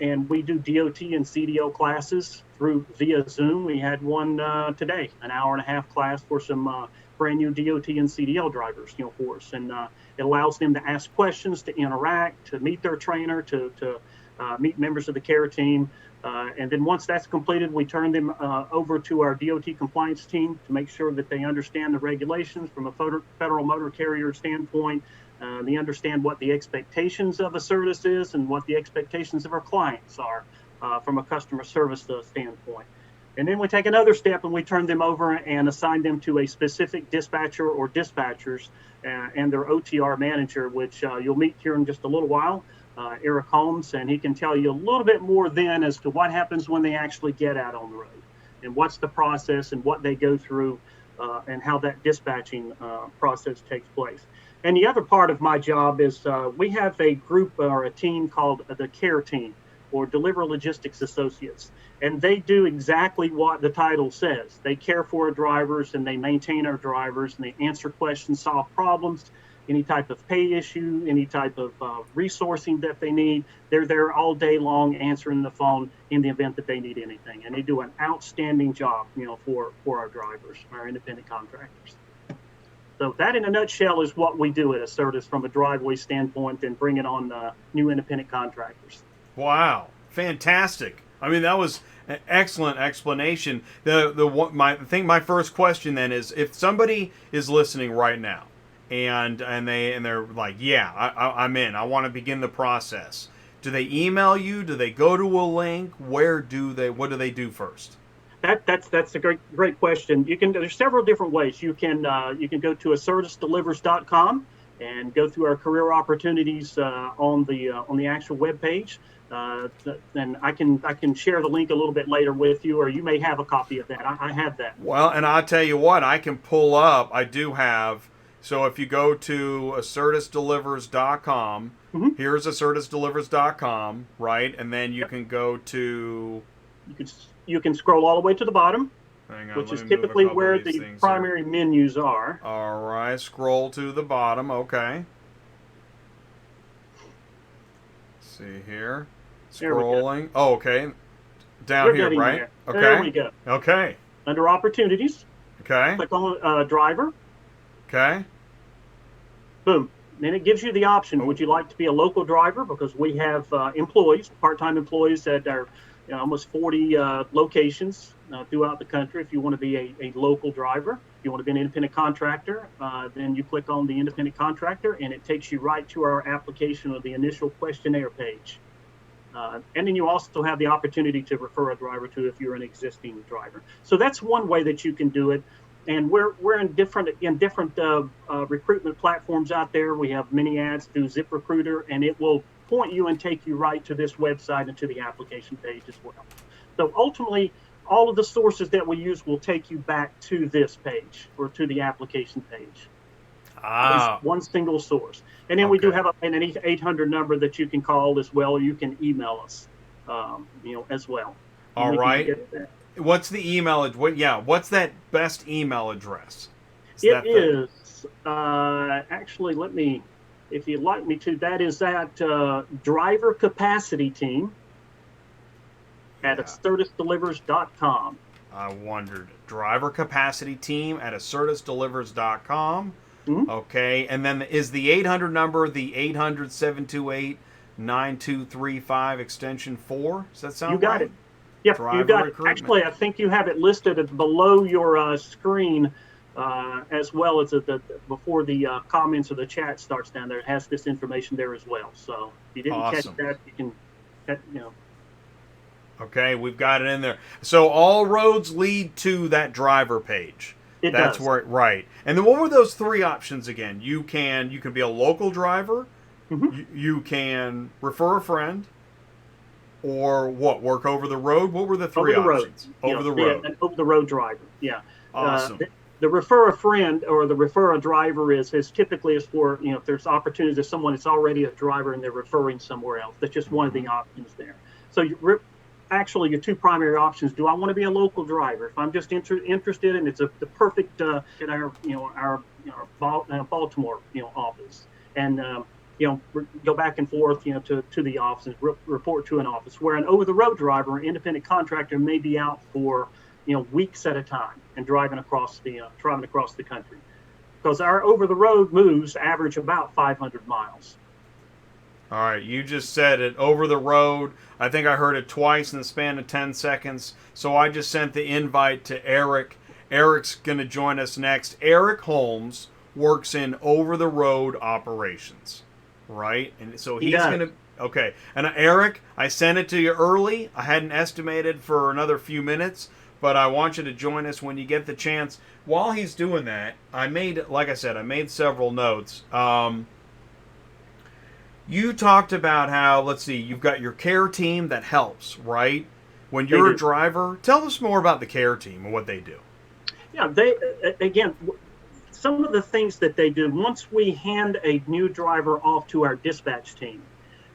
And we do DOT and CDL classes via Zoom. We had one today, an hour-and-a-half class for some brand new DOT and CDL drivers, for us. And it allows them to ask questions, to interact, to meet their trainer, to meet members of the care team. And then once that's completed, we turn them over to our DOT compliance team to make sure that they understand the regulations from a federal motor carrier standpoint. They understand what the expectations of ACERTUS is and what the expectations of our clients are from a customer service standpoint. And then we take another step and we turn them over and assign them to a specific dispatcher or dispatchers and their OTR manager, which you'll meet here in just a little while. Erik Holmes, and he can tell you a little bit more then as to what happens when they actually get out on the road and what's the process and what they go through and how that dispatching process takes place. And the other part of my job is we have a group or a team called the care team, or Deliver Logistics Associates. And they do exactly what the title says. They care for our drivers and they maintain our drivers and they answer questions, solve problems, any type of pay issue, any type of resourcing that they need. They're there all day long answering the phone in the event that they need anything. And they do an outstanding job, for our drivers, our independent contractors. So that in a nutshell is what we do at ACERTUS from a driveway standpoint and bringing on new independent contractors. Wow, fantastic. I mean, that was an excellent explanation. My first question then is, if somebody is listening right now and they're like, yeah, I'm in, I want to begin the process. Do they email you? Do they go to a link? What do they do first? That's a great question. There's several different ways. You can go to ACERTUSdelivers.com and go through our career opportunities on the actual web page. Then I can share the link a little bit later with you, or you may have a copy of that. I have that. Well, and I'll tell you what, I can pull up. I do have. So if you go to ACERTUSdelivers.com, here's ACERTUSdelivers.com, right? And then you can go to. You can scroll all the way to the bottom. Hang on, which is typically where the primary menus are. All right, scroll to the bottom. Okay. See here. Scrolling. Oh, okay. Down here, right? Okay. There we go. Okay. Under opportunities. Okay. Click on driver. Okay. Boom. Then it gives you the option. Would you like to be a local driver? Because we have employees, part-time employees that are almost 40 locations throughout the country. If you want to be a local driver, if you want to be an independent contractor, then you click on the independent contractor, and it takes you right to our application or the initial questionnaire page. And then you also have the opportunity to refer a driver to if you're an existing driver. So that's one way that you can do it. And we're in different recruitment platforms out there. We have many ads through ZipRecruiter, and it will point you and take you right to this website and to the application page as well. So ultimately, all of the sources that we use will take you back to this page or to the application page. It's one single source. And then we do have an 800 number that you can call as well, or you can email us, as well. All right. What's the email? What's that best email address? Actually, let me, if you'd like me to, that is at driver capacity team at ACERTUSdelivers.com. I wondered. Driver capacity team at ACERTUSdelivers.com. Mm-hmm. Okay. And then is the 800 number the 800-728-9235 extension 4? Does that sound right? You got it. Yep, you got it. Actually, I think you have it listed below your screen, as well as before the comments or the chat starts down there. It has this information there as well. So if you didn't catch that, you can, Okay, we've got it in there. So all roads lead to that driver page. That's where right. And then what were those 3 options again? You can be a local driver. Mm-hmm. You can refer a friend. Or what? Work over the road? What were the 3 options? Over the road. An over the road driver. Yeah. Awesome. The refer a friend or the refer a driver is typically for if there's opportunities if someone is already a driver and they're referring somewhere else. That's just one of the options there. So actually your 2 primary options. Do I want to be a local driver? If I'm just interested and it's the perfect at our Baltimore office and. Go back and forth, to the office and report to an office. Where an over-the-road driver or independent contractor may be out for, weeks at a time and driving across the country, because our over-the-road moves average about 500 miles. All right, you just said it. Over the road. I think I heard it twice in the span of 10 seconds. So I just sent the invite to Erik. Erik's going to join us next. Erik Holmes works in over-the-road operations. Right, and so he's gonna. Okay, and Erik, I sent it to you early. I hadn't estimated for another few minutes, but I want you to join us when you get the chance. While he's doing that, like I said, I made several notes. You talked about how, let's see, you've got your care team that helps, right? When you're a driver, tell us more about the care team and what they do. Yeah, some of the things that they do, once we hand a new driver off to our dispatch team,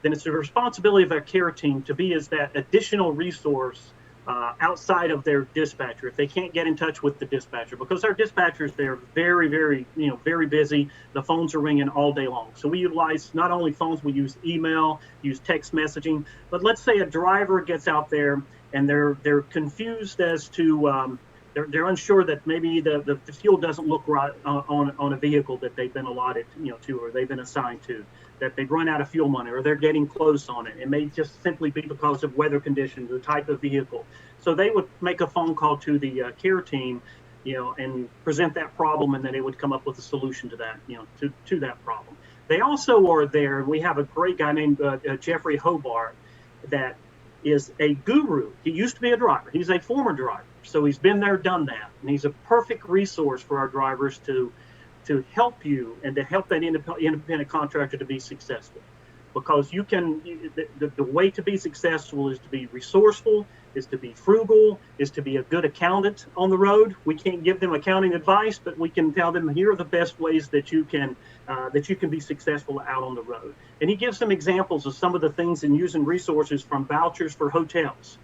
then it's the responsibility of our care team to be as that additional resource outside of their dispatcher if they can't get in touch with the dispatcher, because our dispatchers, they're very, very, very busy. The phones are ringing all day long. So we utilize not only phones, we use email, use text messaging. But let's say a driver gets out there and they're confused as to they're unsure that maybe the fuel doesn't look right on a vehicle that they've been allotted to or they've been assigned to, that they've run out of fuel money or they're getting close on it. It may just simply be because of weather conditions, the type of vehicle. So they would make a phone call to the care team, and present that problem, and then they would come up with a solution to that, to that problem. They also are there. We have a great guy named Jeffrey Hobart that is a guru. He used to be a driver. He's a former driver. So he's been there, done that. And he's a perfect resource for our drivers to to help you and to help that independent contractor to be successful. Because you can, the way to be successful is to be resourceful, is to be frugal, is to be a good accountant on the road. We can't give them accounting advice, but we can tell them, here are the best ways that you can be successful out on the road. And he gives some examples of some of the things in using resources, from vouchers for hotels.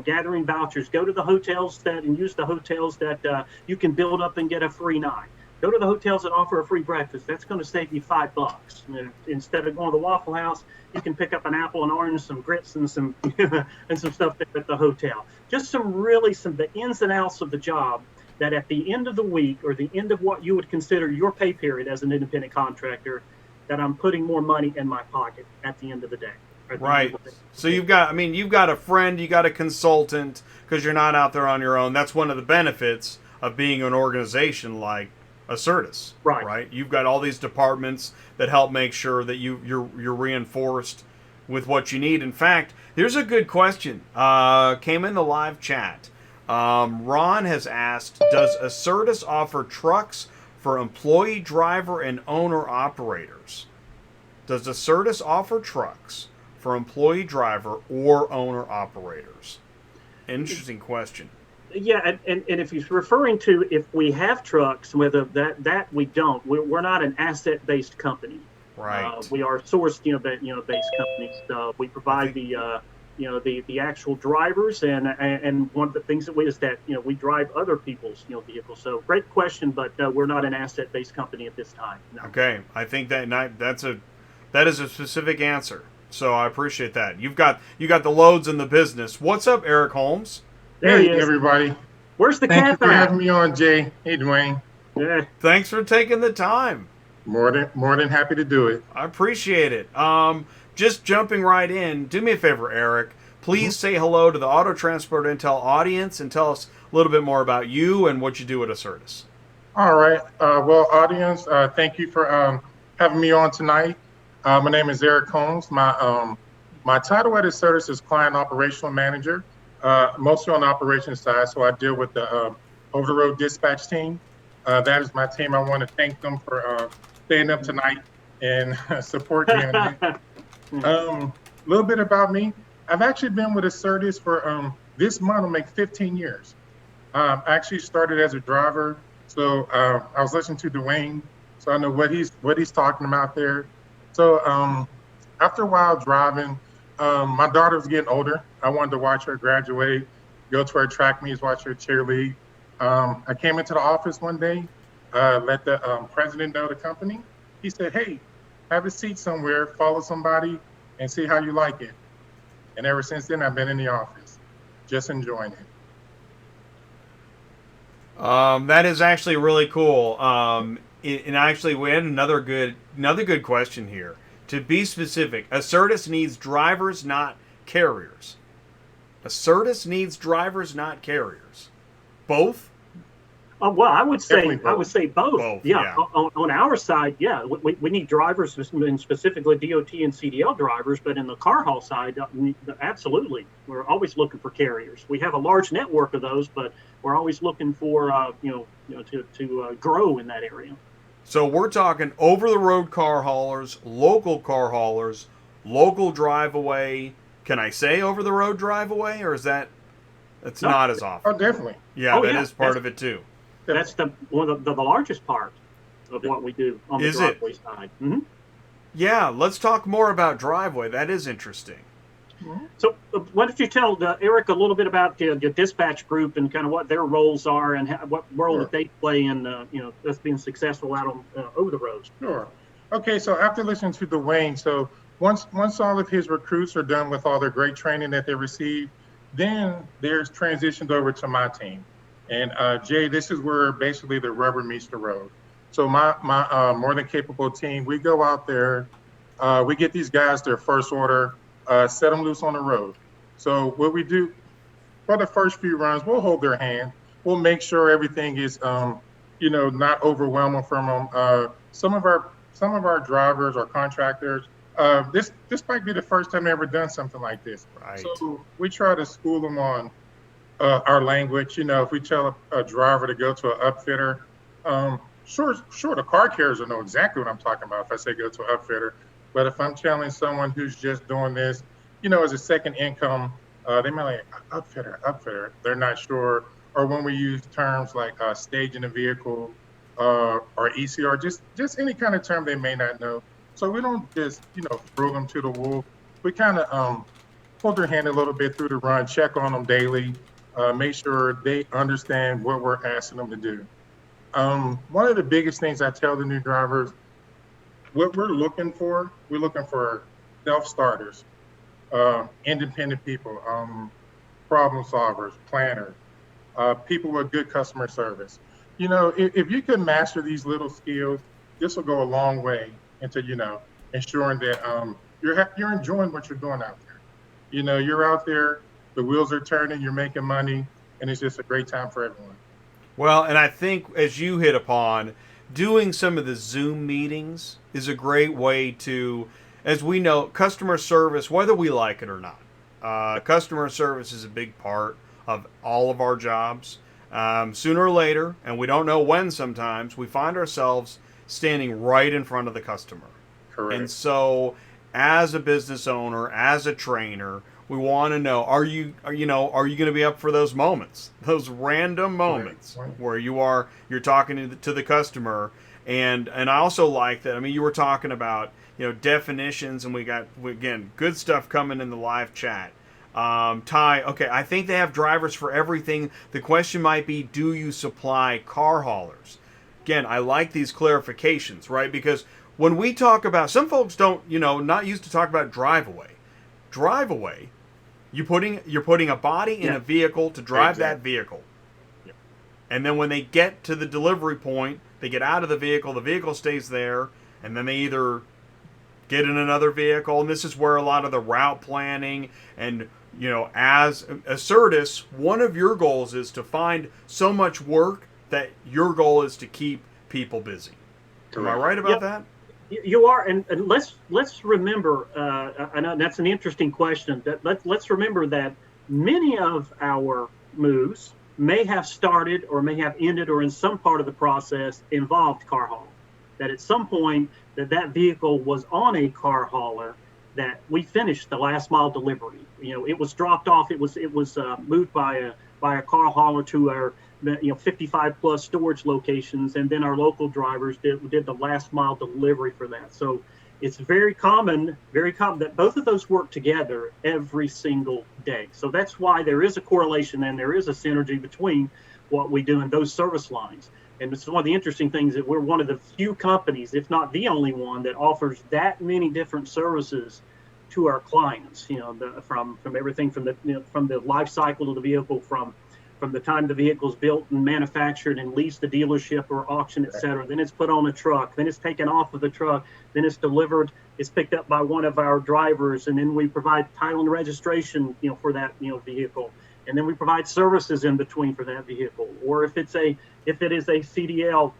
Gathering vouchers. Go to the hotels and use the hotels that you can build up and get a free night. Go to the hotels that offer a free breakfast. That's going to save you $5. Instead of going to the Waffle House, you can pick up an apple and orange, some grits, and some and some stuff at the hotel. Just the ins and outs of the job, that at the end of the week, or the end of what you would consider your pay period as an independent contractor, that I'm putting more money in my pocket at the end of the day. Right. So you've got a friend, you got a consultant, because you're not out there on your own. That's one of the benefits of being an organization like ACERTUS. Right. You've got all these departments that help make sure that you're reinforced with what you need. In fact, here's a good question. Came in the live chat. Ron has asked, does ACERTUS offer trucks for employee, driver, and owner operators? Does ACERTUS offer trucks for employee, driver, or owner operators? Interesting question. Yeah, and if he's referring to if we have trucks, whether that we don't, we're not an asset-based company. Right. We are sourced, based companies. We provide the actual drivers, and one of the things that we drive other people's vehicles. So great question, but we're not an asset-based company at this time. No. Okay, I think that is a specific answer. So I appreciate that. You got the loads in the business. What's up, Erik Holmes? There he is. Everybody. Where's the Thank cat? you for having me on, Jay. Hey, Dwayne. Yeah. Thanks for taking the time. More than happy to do it. I appreciate it. Just jumping right in, do me a favor, Erik. Please say hello to the Auto Transport Intel audience and tell us a little bit more about you and what you do at ACERTUS. All right. Well, audience, thank you for having me on tonight. My name is Erik Holmes. My title at ACERTUS is Client Operational Manager, mostly on the operations side. So I deal with the over-the-road dispatch team. That is my team. I want to thank them for staying up tonight and supporting me. A little bit about me. I've actually been with ACERTUS for this month will make 15 years. I actually started as a driver, so I was listening to DeWayne, so I know what he's talking about there. So after a while driving, my daughter was getting older. I wanted to watch her graduate, go to her track meets, watch her cheerlead. I came into the office one day, let the president know the company. He said, "Hey, have a seat somewhere, follow somebody, and see how you like it." And ever since then, I've been in the office, just enjoying it. That is actually really cool. And actually, we had another good question here. To be specific, ACERTUS needs drivers, not carriers. ACERTUS needs drivers, not carriers. Both? Well, I would say both. Both, yeah. On our side, yeah, we need drivers, and specifically DOT and CDL drivers. But in the car haul side, absolutely, we're always looking for carriers. We have a large network of those, but we're always looking for to grow in that area. So we're talking over-the-road car haulers, local drive away. Can I say over-the-road drive away, or is that's not as often? Oh, definitely. Yeah, that is part of it too. That's one of the largest part of what we do on the driveway side. Mm-hmm. Yeah, let's talk more about driveway. That is interesting. So why don't you tell Erik a little bit about the dispatch group and kind of what their roles are and what role that they play in us being successful out on over the roads. Sure. Okay, so after listening to DeWayne, so once all of his recruits are done with all their great training that they received, then there's transitioned over to my team. And Jay, this is where basically the rubber meets the road. So my more than capable team, we go out there, we get these guys their first order, set them loose on the road. So what we do for the first few runs, we'll hold their hand. We'll make sure everything is, not overwhelming from them. Some of our drivers or contractors, this might be the first time they've ever done something like this. Right. So we try to school them on our language. If we tell a driver to go to an upfitter, sure, the car carriers will know exactly what I'm talking about if I say go to an upfitter. But if I'm telling someone who's just doing this, as a second income, they might like upfitter. They're not sure. Or when we use terms like staging a vehicle or ECR, just any kind of term they may not know. So we don't just, throw them to the wolf. We kind of hold their hand a little bit through the run, check on them daily, make sure they understand what we're asking them to do. One of the biggest things I tell the new drivers, what we're looking for self-starters, independent people, problem solvers, planners, people with good customer service. If you can master these little skills, this will go a long way into, ensuring that you're enjoying what you're doing out there. You're out there, the wheels are turning, you're making money, and it's just a great time for everyone. Well, and I think, as you hit upon, doing some of the Zoom meetings is a great way to, as we know, customer service, whether we like it or not, customer service is a big part of all of our jobs. Sooner or later, and we don't know when sometimes, we find ourselves standing right in front of the customer. Correct. And so, as a business owner, as a trainer, we want to know, are you going to be up for those moments, those random moments right. where you're talking to the customer, and I also like that. I mean, you were talking about definitions, and we got again good stuff coming in the live chat. Ty, okay, I think they have drivers for everything. The question might be, do you supply car haulers? Again, I like these clarifications, right? Because when we talk about, some folks don't, not used to talk about drive away. Drive away, you're putting a body in a vehicle to drive that vehicle. Yep. And then when they get to the delivery point, they get out of the vehicle stays there, and then they either get in another vehicle, and this is where a lot of the route planning and, as ACERTUS, one of your goals is to find so much work that your goal is to keep people busy. Am I right about that? You are, and let's remember. I know that's an interesting question. Let's remember that many of our moves may have started or may have ended or in some part of the process involved car haul. That at some point that vehicle was on a car hauler, that we finished the last mile delivery. It was dropped off. It was moved by a car hauler to our 55 plus storage locations, and then our local drivers did the last mile delivery for that. So it's very common that both of those work together every single day. So that's why there is a correlation and there is a synergy between what we do in those service lines. And it's one of the interesting things that we're one of the few companies, if not the only one, that offers that many different services to our clients. From everything from the life cycle of the vehicle, from the time the vehicle is built and manufactured and leaves the dealership or auction, et cetera. Then it's put on a truck. Then it's taken off of the truck. Then it's delivered. It's picked up by one of our drivers, and then we provide title and registration, for that vehicle. And then we provide services in between for that vehicle. Or if it is a CDL,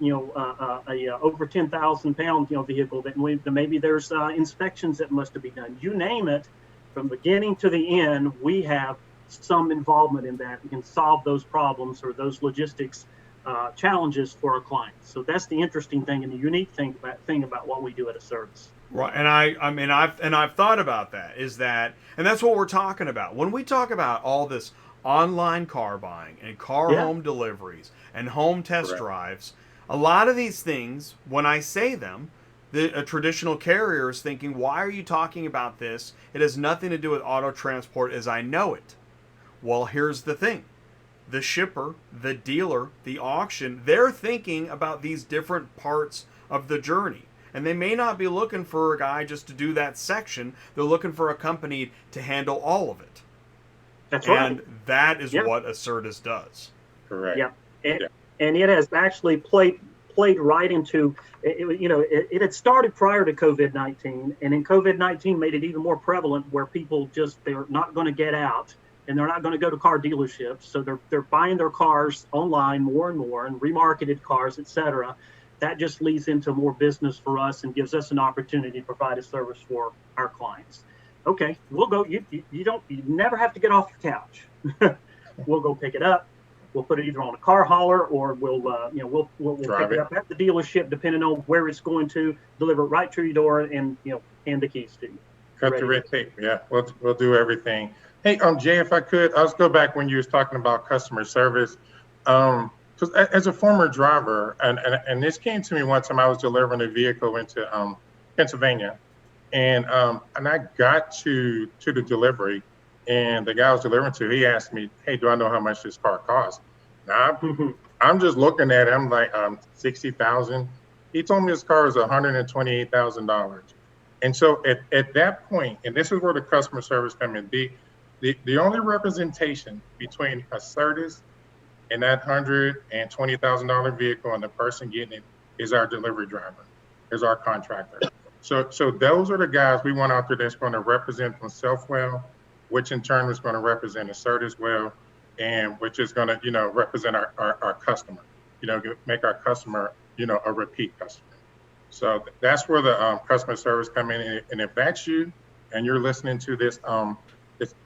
a over 10,000 pound vehicle, that maybe there's inspections that must be done. You name it, from beginning to the end, we have some involvement in that. We can solve those problems or those logistics challenges for our clients. So that's the interesting thing and the unique thing about what we do at ACERTUS. Right, and I've thought about that. And that's what we're talking about when we talk about all this online car buying and car home deliveries and home test drives. A lot of these things, when I say them, a traditional carrier is thinking, "Why are you talking about this? It has nothing to do with auto transport as I know it." Well, here's the thing. The shipper, the dealer, the auction, they're thinking about these different parts of the journey. And they may not be looking for a guy just to do that section. They're looking for a company to handle all of it. That's right. And that is what ACERTUS does. Correct. Yeah. And it has actually played right into, it had started prior to COVID-19. And then COVID-19 made it even more prevalent where people they're not going to get out. And they're not going to go to car dealerships, so they're buying their cars online more and more, and remarketed cars, et cetera. That just leads into more business for us and gives us an opportunity to provide a service for our clients. Okay, we'll go. You never have to get off your couch. We'll go pick it up. we'll put it either on a car hauler or we'll we'll Drive pick it it. up at the dealership, depending on where it's going to, deliver it right to your door, and hand the keys to you. Cut Ready. the red tape. Yeah, we'll do everything. Hey, Jay, if I could, I'll go back when you was talking about customer service. Because as a former driver, and this came to me one time, I was delivering a vehicle into Pennsylvania, and I got to the delivery, and the guy I was delivering to, he asked me, "Hey, do I know how much this car costs?" Now I'm just looking at it, I'm like, $60,000. He told me his car was $128,000. And so at that point, and this is where the customer service come in, the only representation between ACERTUS and that $120,000 vehicle and the person getting it is our delivery driver, is our contractor. So those are the guys we want out there that's going to represent themselves well, which in turn is going to represent ACERTUS well, and which is going to, represent our customer, make our customer, a repeat customer. So that's where the customer service come in. And if that's you and you're listening to this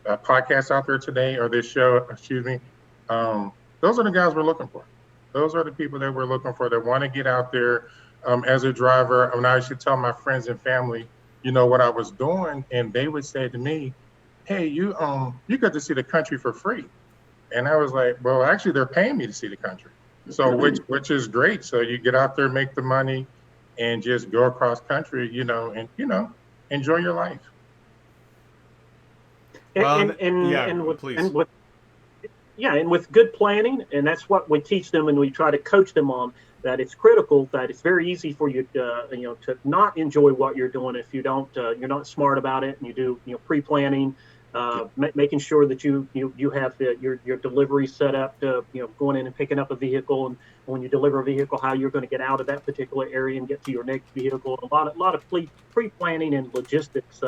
podcast out there today, or this show, those are the guys we're looking for. Those are the people that we're looking for that want to get out there as a driver. I used to tell my friends and family, what I was doing, and they would say to me, "Hey, you got to see the country for free." And I was like, "Well, actually, they're paying me to see the country." So which is great. So you get out there, make the money, and just go across country, and enjoy your life. And with good planning, and that's what we teach them, and we try to coach them on, that it's critical, that it's very easy for you to not enjoy what you're doing if you don't you're not smart about it, and you do pre-planning, making sure that you have your delivery set up to going in and picking up a vehicle, and when you deliver a vehicle, how you're going to get out of that particular area and get to your next vehicle. A lot of pre-planning and logistics.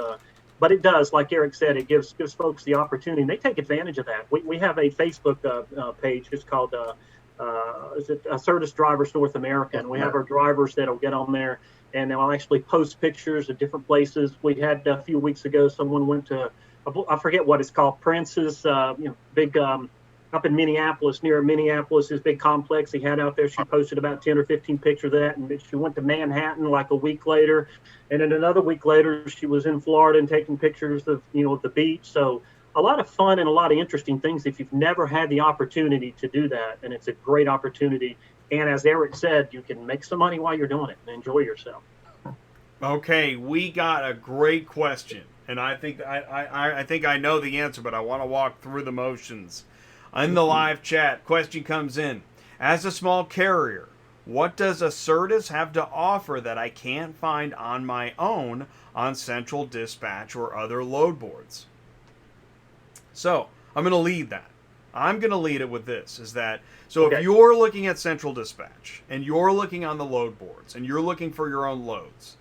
But it does, like Erik said, it gives folks the opportunity, and they take advantage of that. We have a Facebook page. It's called ACERTUS Drivers North America, and we have our drivers that'll get on there, and they'll actually post pictures of different places. We had a few weeks ago, someone went to, I forget what it's called, Prince's, big up in Minneapolis, near Minneapolis, his big complex he had out there. She posted about 10 or 15 pictures of that, and she went to Manhattan like a week later, and then another week later she was in Florida and taking pictures of the beach. So a lot of fun and a lot of interesting things if you've never had the opportunity to do that, and it's a great opportunity. And as Erik said, you can make some money while you're doing it and enjoy yourself. Okay, we got a great question, and I think I know the answer, but I want to walk through the motions. In the live chat, question comes in: as a small carrier, what does ACERTUS have to offer that I can't find on my own on Central Dispatch or other load boards? So I'm going to lead that. I'm going to lead it with this: is that if you're looking at Central Dispatch and you're looking on the load boards and you're looking for your own loads,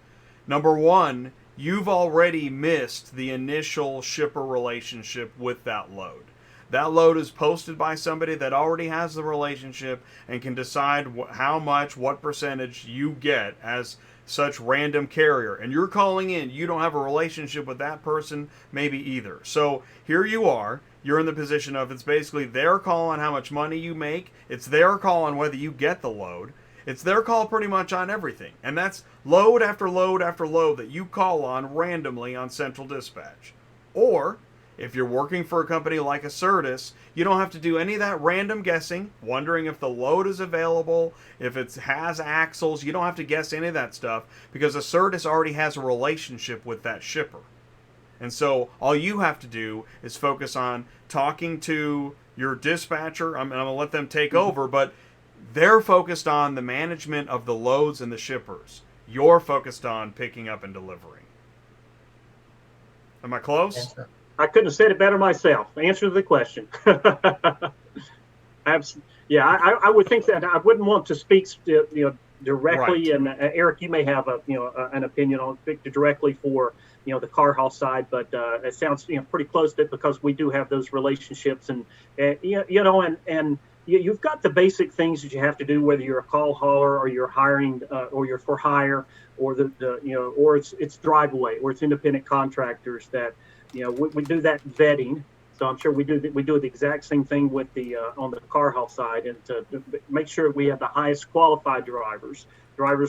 number one, you've already missed the initial shipper relationship with that load. That load is posted by somebody that already has the relationship and can decide how much, what percentage you get as such random carrier. And you're calling in, you don't have a relationship with that person, maybe either. So here you are, you're in the position of, it's basically their call on how much money you make. It's their call on whether you get the load. It's their call pretty much on everything. And that's load after load after load that you call on randomly on Central Dispatch. Or if you're working for a company like ACERTUS, you don't have to do any of that random guessing, wondering if the load is available, if it has axles. You don't have to guess any of that stuff because ACERTUS already has a relationship with that shipper. And so all you have to do is focus on talking to your dispatcher. I'm going to let them take over, but they're focused on the management of the loads and the shippers. You're focused on picking up and delivering. Am I close? I couldn't have said it better myself. Answer to the question. Yeah, I would think that I wouldn't want to speak, directly. Right. And Erik, you may have an opinion on it directly for the car haul side, but it sounds pretty close to it because we do have those relationships, and you've got the basic things that you have to do, whether you're a call hauler or you're hiring or you're for hire, or or it's drive away, or it's independent contractors that we do that vetting. So I'm sure we do the exact same thing with the on the car haul side, and to make sure we have the highest qualified drivers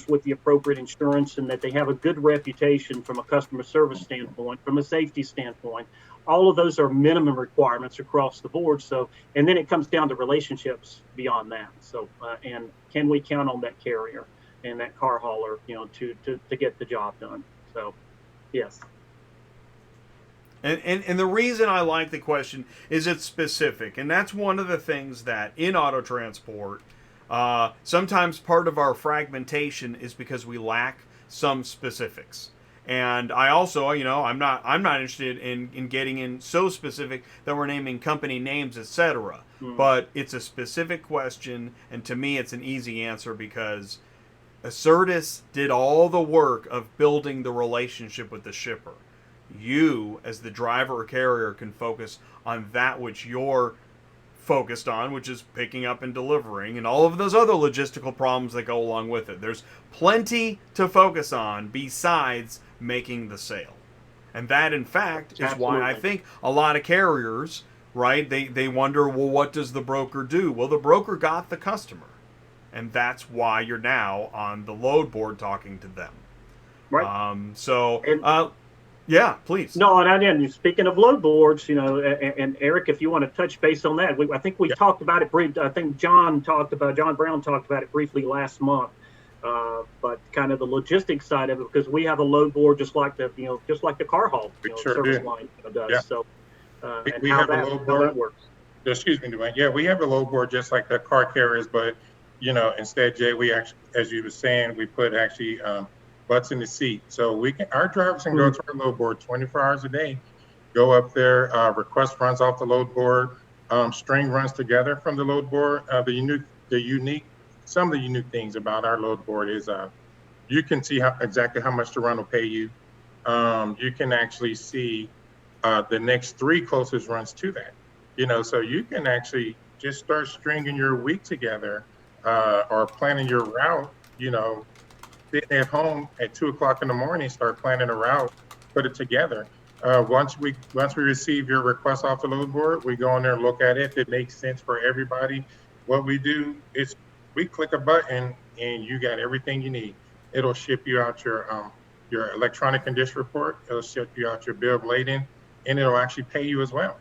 with the appropriate insurance, and that they have a good reputation from a customer service standpoint, from a safety standpoint. All of those are minimum requirements across the board. So, and then it comes down to relationships beyond that. So, and can we count on that carrier and that car hauler, to get the job done? So, yes. And the reason I like the question is it's specific. And that's one of the things that in auto transport, sometimes part of our fragmentation is because we lack some specifics. And I also, I'm not interested in getting in so specific that we're naming company names, etc. But it's a specific question, and to me it's an easy answer because ACERTUS did all the work of building the relationship with the shipper. You, as the driver or carrier, can focus on that which you're focused on, which is picking up and delivering, and all of those other logistical problems that go along with it. There's plenty to focus on besides making the sale. And that, in fact, is why I think a lot of carriers, right, they wonder, well, what does the broker do? Well, the broker got the customer. And that's why you're now on the load board talking to them. Right. Yeah, please. No, and speaking of load boards, and Erik, if you want to touch base on that, I think we talked about it briefly. I think John Brown talked about it briefly last month. But kind of the logistics side of it, because we have a load board just like the car haul service line does. Yeah. So we have a load board. That works. Excuse me, Dwayne. Yeah, we have a load board just like the car carriers, but instead, Jay, we actually, as you were saying, we put actually butts in the seat. So our drivers can go to our load board 24 hours a day, go up there, request runs off the load board, string runs together from the load board. Some of the unique things about our load board is you can see exactly how much the run will pay you. You can actually see the next 3 closest runs to that. So you can actually just start stringing your week together or planning your route, sitting at home at 2:00 in the morning, start planning a route, put it together. Once we receive your request off the load board, we go in there and look at it. If it makes sense for everybody, what we do is we click a button and you got everything you need. It'll ship you out your electronic condition report. It'll ship you out your bill of lading, and it'll actually pay you as well.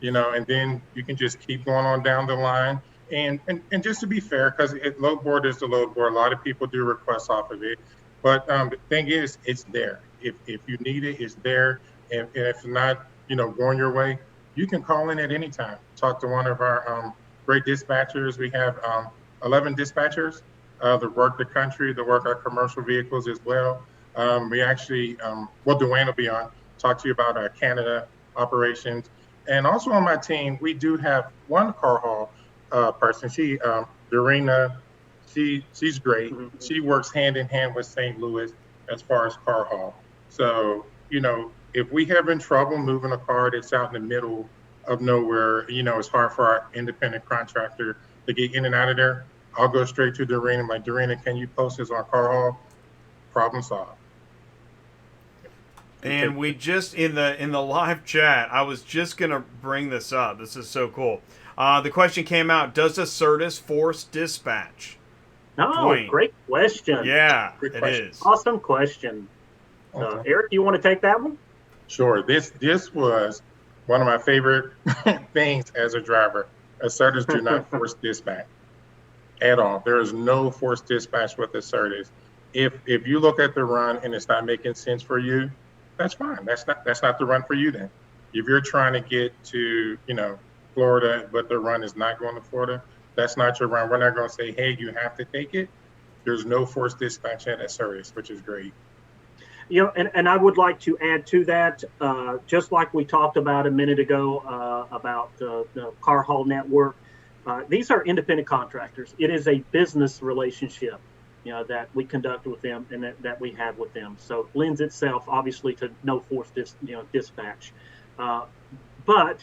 And then you can just keep going on down the line. And just to be fair, because load board is the load board, a lot of people do requests off of it. But the thing is, it's there. If you need it, it's there. And if it's not, going your way, you can call in at any time. Talk to one of our great dispatchers. We have 11 dispatchers that work the country, that work our commercial vehicles as well. We actually, Dwayne will be on, talk to you about our Canada operations. And also on my team, we do have one car haul person. She, Dorena, she's great. Mm-hmm. She works hand in hand with St. Louis as far as car haul. So, if we have been trouble moving a car that's out in the middle of nowhere, it's hard for our independent contractor to get in and out of there, I'll go straight to Dorena. I'm like, Dorena, can you post this on car haul? Problem solved. And we just, in the live chat, I was just going to bring this up. This is so cool. The question came out, does ACERTUS force dispatch? Oh, Dwayne. Great question. Yeah, great it question. is. Awesome question. Okay. Erik, you want to take that one? Sure. This was one of my favorite things as a driver. ACERTUS do not force dispatch at all. There is no forced dispatch with ACERTUS. If you look at the run and it's not making sense for you, that's fine. That's not the run for you then. If you're trying to get to, Florida, but the run is not going to Florida, that's not your run. We're not going to say, hey, you have to take it. There's no forced dispatch at ACERTUS, which is great. And I would like to add to that, just like we talked about a minute ago about the car haul network, these are independent contractors. It is a business relationship, that we conduct with them and that we have with them. So it lends itself, obviously, to no forced dispatch. But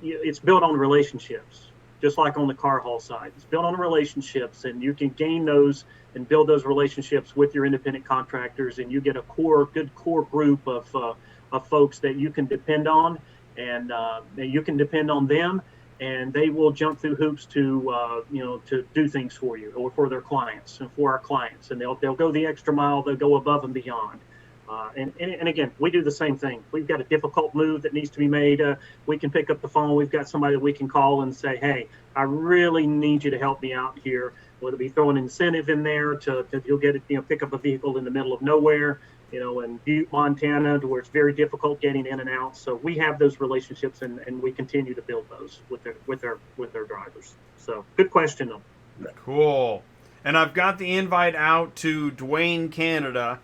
it's built on relationships, just like on the car haul side. It's built on relationships, and you can gain those and build those relationships with your independent contractors, and you get a good core group of folks that you can depend on. and you can depend on them, and they will jump through hoops to to do things for you or for their clients and for our clients, and they'll go the extra mile. They'll go above and beyond. And again, we do the same thing. We've got a difficult move that needs to be made. We can pick up the phone. We've got somebody that we can call and say, hey, I really need you to help me out here. Whether it be throw an incentive in there to you'll get it, pick up a vehicle in the middle of nowhere, in Butte, Montana, to where it's very difficult getting in and out. So we have those relationships, and we continue to build those with their drivers. So good question, though. Cool. And I've got the invite out to Dwayne, Canada.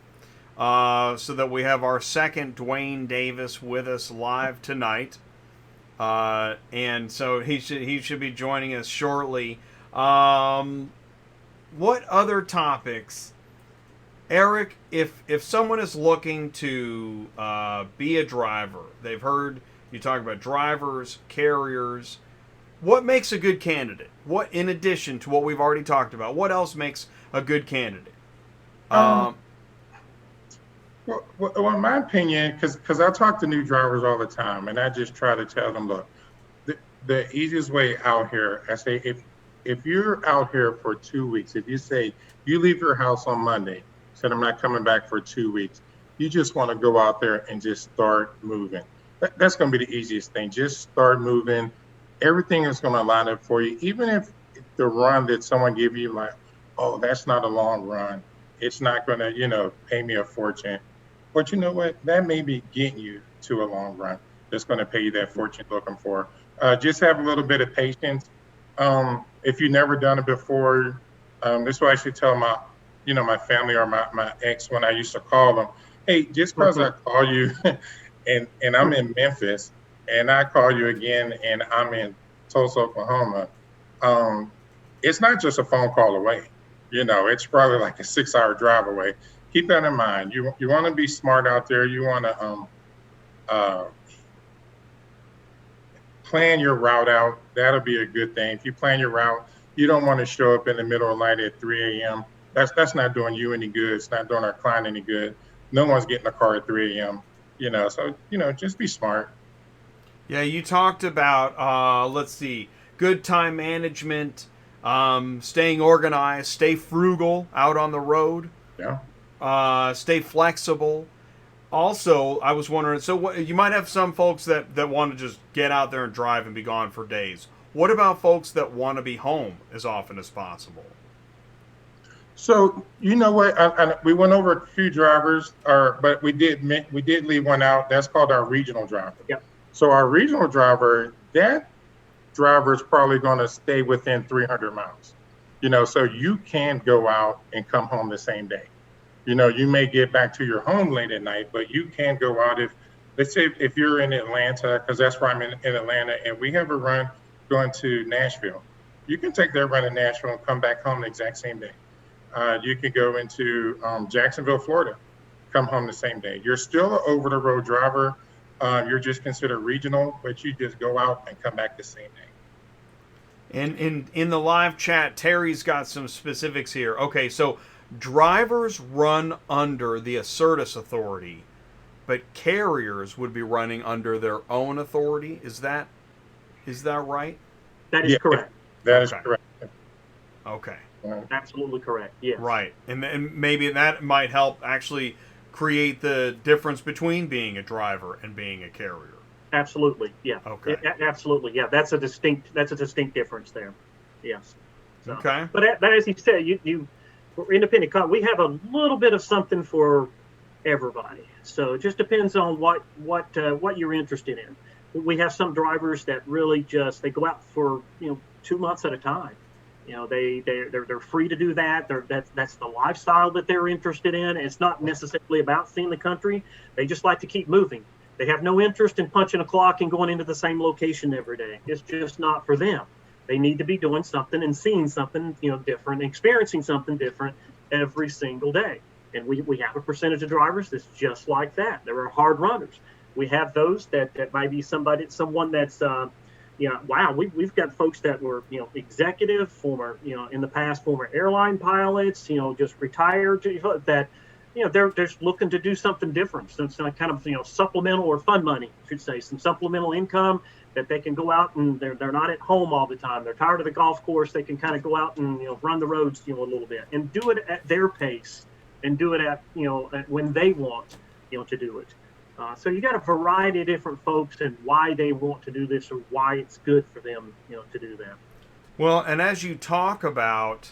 So that we have our second Dwayne Davis with us live tonight, and so he should be joining us shortly. What other topics, Erik? If someone is looking to be a driver, they've heard you talk about drivers, carriers. What makes a good candidate? What, in addition to what we've already talked about, what else makes a good candidate? Well, in my opinion, because I talk to new drivers all the time, and I just try to tell them, look, the easiest way out here, I say, if you're out here for 2 weeks, if you say you leave your house on Monday, said I'm not coming back for 2 weeks, you just want to go out there and just start moving. That's going to be the easiest thing. Just start moving. Everything is going to line up for you. Even if the run that someone give you, like, oh, that's not a long run, it's not going to, pay me a fortune. But you know what? That may be getting you to a long run. That's going to pay you that fortune you're looking for. Just have a little bit of patience. If you've never done it before, this is what I should tell my family or my ex when I used to call them. Hey, just because I call you and I'm in Memphis and I call you again and I'm in Tulsa, Oklahoma, it's not just a phone call away. It's probably like a 6-hour drive away. Keep that in mind. You want to be smart out there. You want to plan your route out. That'll be a good thing. If you plan your route, you don't want to show up in the middle of the night at 3 a.m. That's not doing you any good. It's not doing our client any good. No one's getting a car at 3 a.m. So just be smart. Yeah, you talked about good time management, staying organized, stay frugal out on the road. Yeah. Stay flexible. Also, I was wondering, so what, you might have some folks that want to just get out there and drive and be gone for days. What about folks that want to be home as often as possible? So you know what? We went over a few drivers, but we did leave one out. That's called our regional driver. Yep. So our regional driver, that driver is probably going to stay within 300 miles. So you can go out and come home the same day. You may get back to your home late at night, but you can go out let's say if you're in Atlanta, because that's where I'm in Atlanta, and we have a run going to Nashville. You can take that run in Nashville and come back home the exact same day. You can go into Jacksonville, Florida, come home the same day. You're still an over-the-road driver. You're just considered regional, but you just go out and come back the same day. And in the live chat, Terry's got some specifics here. Okay, so drivers run under the ACERTUS authority, but carriers would be running under their own authority. Is that right? That is correct. That is correct. Okay. Absolutely correct. Yes. Right. And maybe that might help actually create the difference between being a driver and being a carrier. Absolutely. Yeah. Okay. Absolutely. Yeah. That's a distinct difference there. Yes. So, okay. But as you said, you for independent car, we have a little bit of something for everybody. So it just depends on what you're interested in. We have some drivers that really they go out for 2 months at a time. They're free to do that. That's the lifestyle that they're interested in. It's not necessarily about seeing the country. They just like to keep moving. They have no interest in punching a clock and going into the same location every day. It's just not for them. They need to be doing something and seeing something, different, experiencing something different every single day. And we have a percentage of drivers that's just like that. There are hard runners. We have those that might be someone that's, wow, we've got folks that were, executive, former, in the past, former airline pilots, just retired, that, they're just looking to do something different. So it's kind of, supplemental or fun money, I should say, some supplemental income that they can go out and they're not at home all the time. They're tired of the golf course. They can kind of go out and, run the roads, a little bit and do it at their pace and do it at, when they want, to do it. So you got a variety of different folks and why they want to do this or why it's good for them, to do that. Well, and as you talk about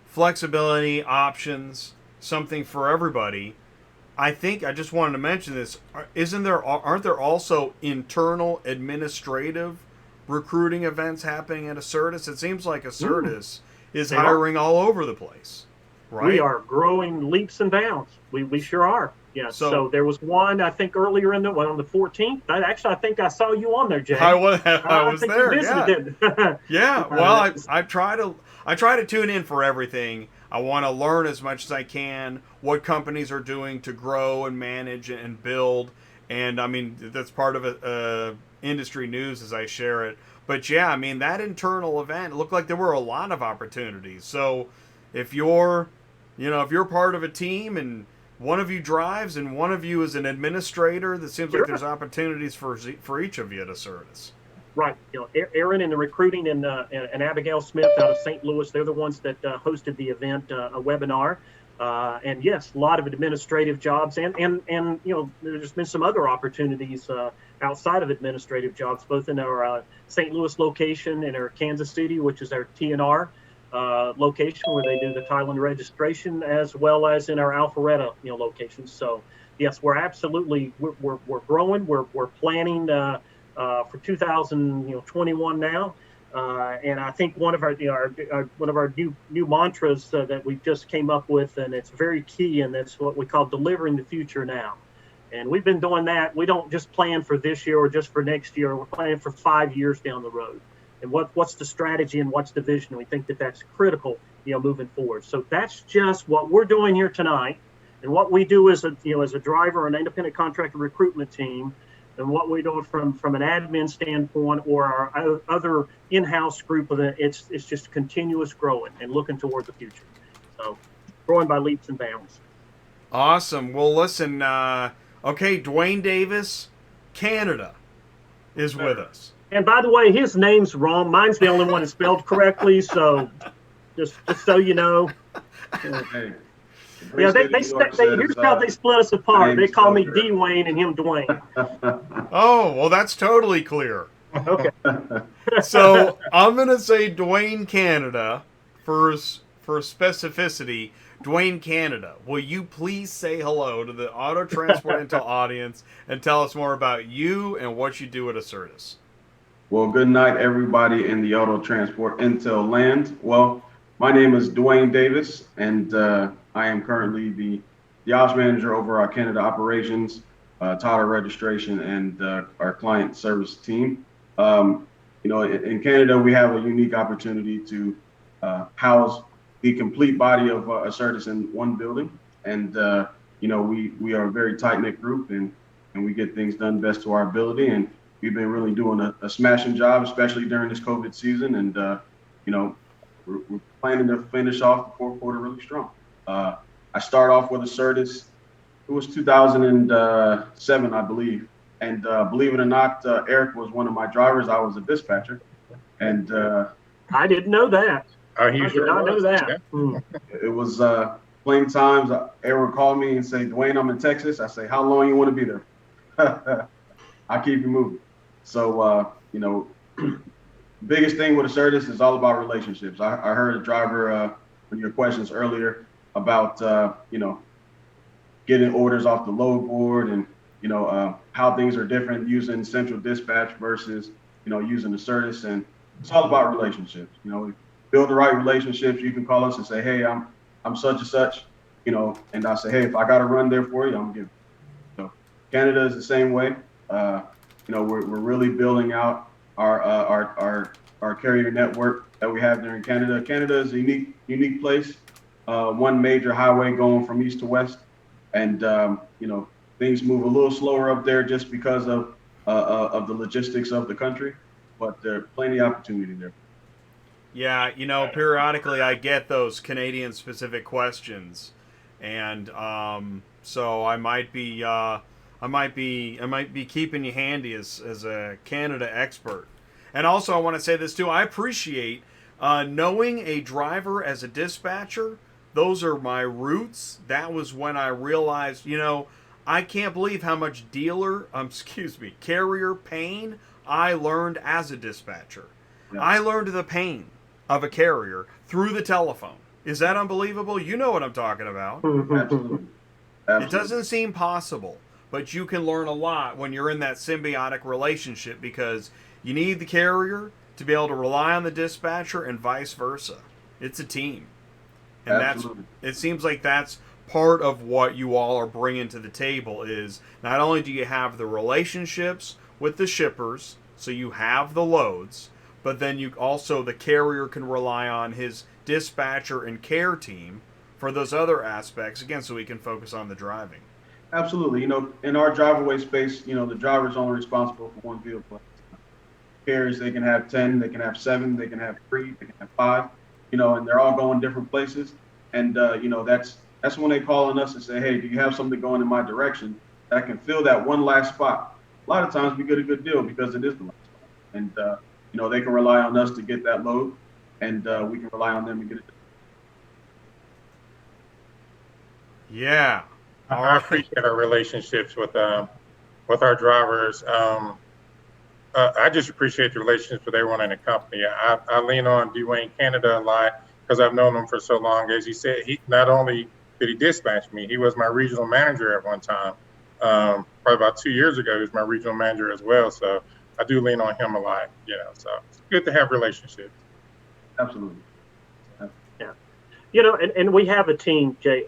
flexibility, options, something for everybody, I think I just wanted to mention this. Aren't there also internal administrative recruiting events happening at ACERTUS? It seems like ACERTUS is hiring all over the place, right? We are growing leaps and bounds. We sure are. Yeah. So there was one, I think, earlier on the 14th. I think I saw you on there, Jay. I was there. Yeah. Yeah. Well, I try to tune in for everything. I want to learn as much as I can what companies are doing to grow and manage and build. And I mean, that's part of industry news as I share it. But yeah, I mean, that internal event, it looked like there were a lot of opportunities. So if you're part of a team and one of you drives and one of you is an administrator, that seems like there's opportunities for each of you at ACERTUS. Right. Aaron and the recruiting and Abigail Smith out of St. Louis, they're the ones that hosted the event, a webinar. And yes, a lot of administrative jobs and there's been some other opportunities outside of administrative jobs, both in our St. Louis location and our Kansas City, which is our TNR location where they do the title and registration, as well as in our Alpharetta, location. So yes, we're absolutely, we're growing. We're planning, for 2021 now, and I think one of our new mantras that we just came up with, and it's very key, and that's what we call delivering the future now. And we've been doing that. We don't just plan for this year or just for next year. We're planning for 5 years down the road. And what's the strategy and what's the vision? We think that that's critical, moving forward. So that's just what we're doing here tonight, and what we do as a driver and independent contractor recruitment team. And what we do from an admin standpoint or our other in-house group of it, it's just continuous growing and looking toward the future. So growing by leaps and bounds. Awesome. Well, listen, okay, Dwayne Davis, Canada, is with us. And by the way, his name's wrong. Mine's the only one that's spelled correctly, so just so you know. Hey. Yeah, here's how they split us apart. They call me DeWayne and him Dwayne. Oh, well, that's totally clear. Okay. So I'm going to say Dwayne Canada for specificity. Dwayne Canada, will you please say hello to the Auto Transport Intel audience and tell us more about you and what you do at ACERTUS? Well, good night, everybody in the Auto Transport Intel land. Well, my name is Dwayne Davis, and I am currently the ops manager over our Canada operations, title registration, and our client service team. In Canada, we have a unique opportunity to house the complete body of ACERTUS in one building. And, we are a very tight-knit group, and we get things done best to our ability. And we've been really doing a smashing job, especially during this COVID season. And, we're planning to finish off the fourth quarter really strong. I start off with ACERTUS. It was 2007, I believe. And believe it or not, Erik was one of my drivers. I was a dispatcher. And I didn't know that. I did not know that. Yeah. It was plenty times. Erik would call me and say, Dwayne, I'm in Texas. I say, how long you want to be there? I keep you moving. So, biggest thing with ACERTUS is all about relationships. I heard a driver, one of your questions earlier about, getting orders off the load board and, how things are different using central dispatch versus, using ACERTUS. And it's all about relationships. Build the right relationships. You can call us and say, hey, I'm such and such, and I say, hey, if I got to run there for you, I'm giving. So Canada is the same way. We're really building out our carrier network that we have there in Canada. Canada is a unique place. One major highway going from east to west, and things move a little slower up there just because of the logistics of the country. But there's plenty of opportunity there. Yeah, periodically I get those Canadian-specific questions, and so I might be keeping you handy as a Canada expert. And also, I want to say this too. I appreciate knowing a driver as a dispatcher. Those are my roots. That was when I realized, I can't believe how much carrier pain I learned as a dispatcher. Yeah. I learned the pain of a carrier through the telephone. Is that unbelievable? You know what I'm talking about. Absolutely. It doesn't seem possible, but you can learn a lot when you're in that symbiotic relationship, because you need the carrier to be able to rely on the dispatcher and vice versa. It's a team. And it seems like that's part of what you all are bringing to the table, is not only do you have the relationships with the shippers, so you have the loads, but then you also, the carrier can rely on his dispatcher and care team for those other aspects, again, so we can focus on the driving. Absolutely. In our driver space, the driver's only responsible for one vehicle. Carriers, they can have 10, they can have 7, they can have 3, they can have 5, and they're all going different places. And, that's when they call on us and say, hey, do you have something going in my direction that I can fill that one last spot? A lot of times we get a good deal because it is the last spot. And, they can rely on us to get that load, and we can rely on them to get it. Yeah. I appreciate our relationships with our drivers. I just appreciate the relationships with everyone in the company. I lean on DeWayne Canada a lot because I've known him for so long. As he said, he not only did he dispatch me, he was my regional manager at one time. Probably about 2 years ago, he was my regional manager as well. So I do lean on him a lot, so it's good to have relationships. Absolutely. Yeah. And we have a team, Jay,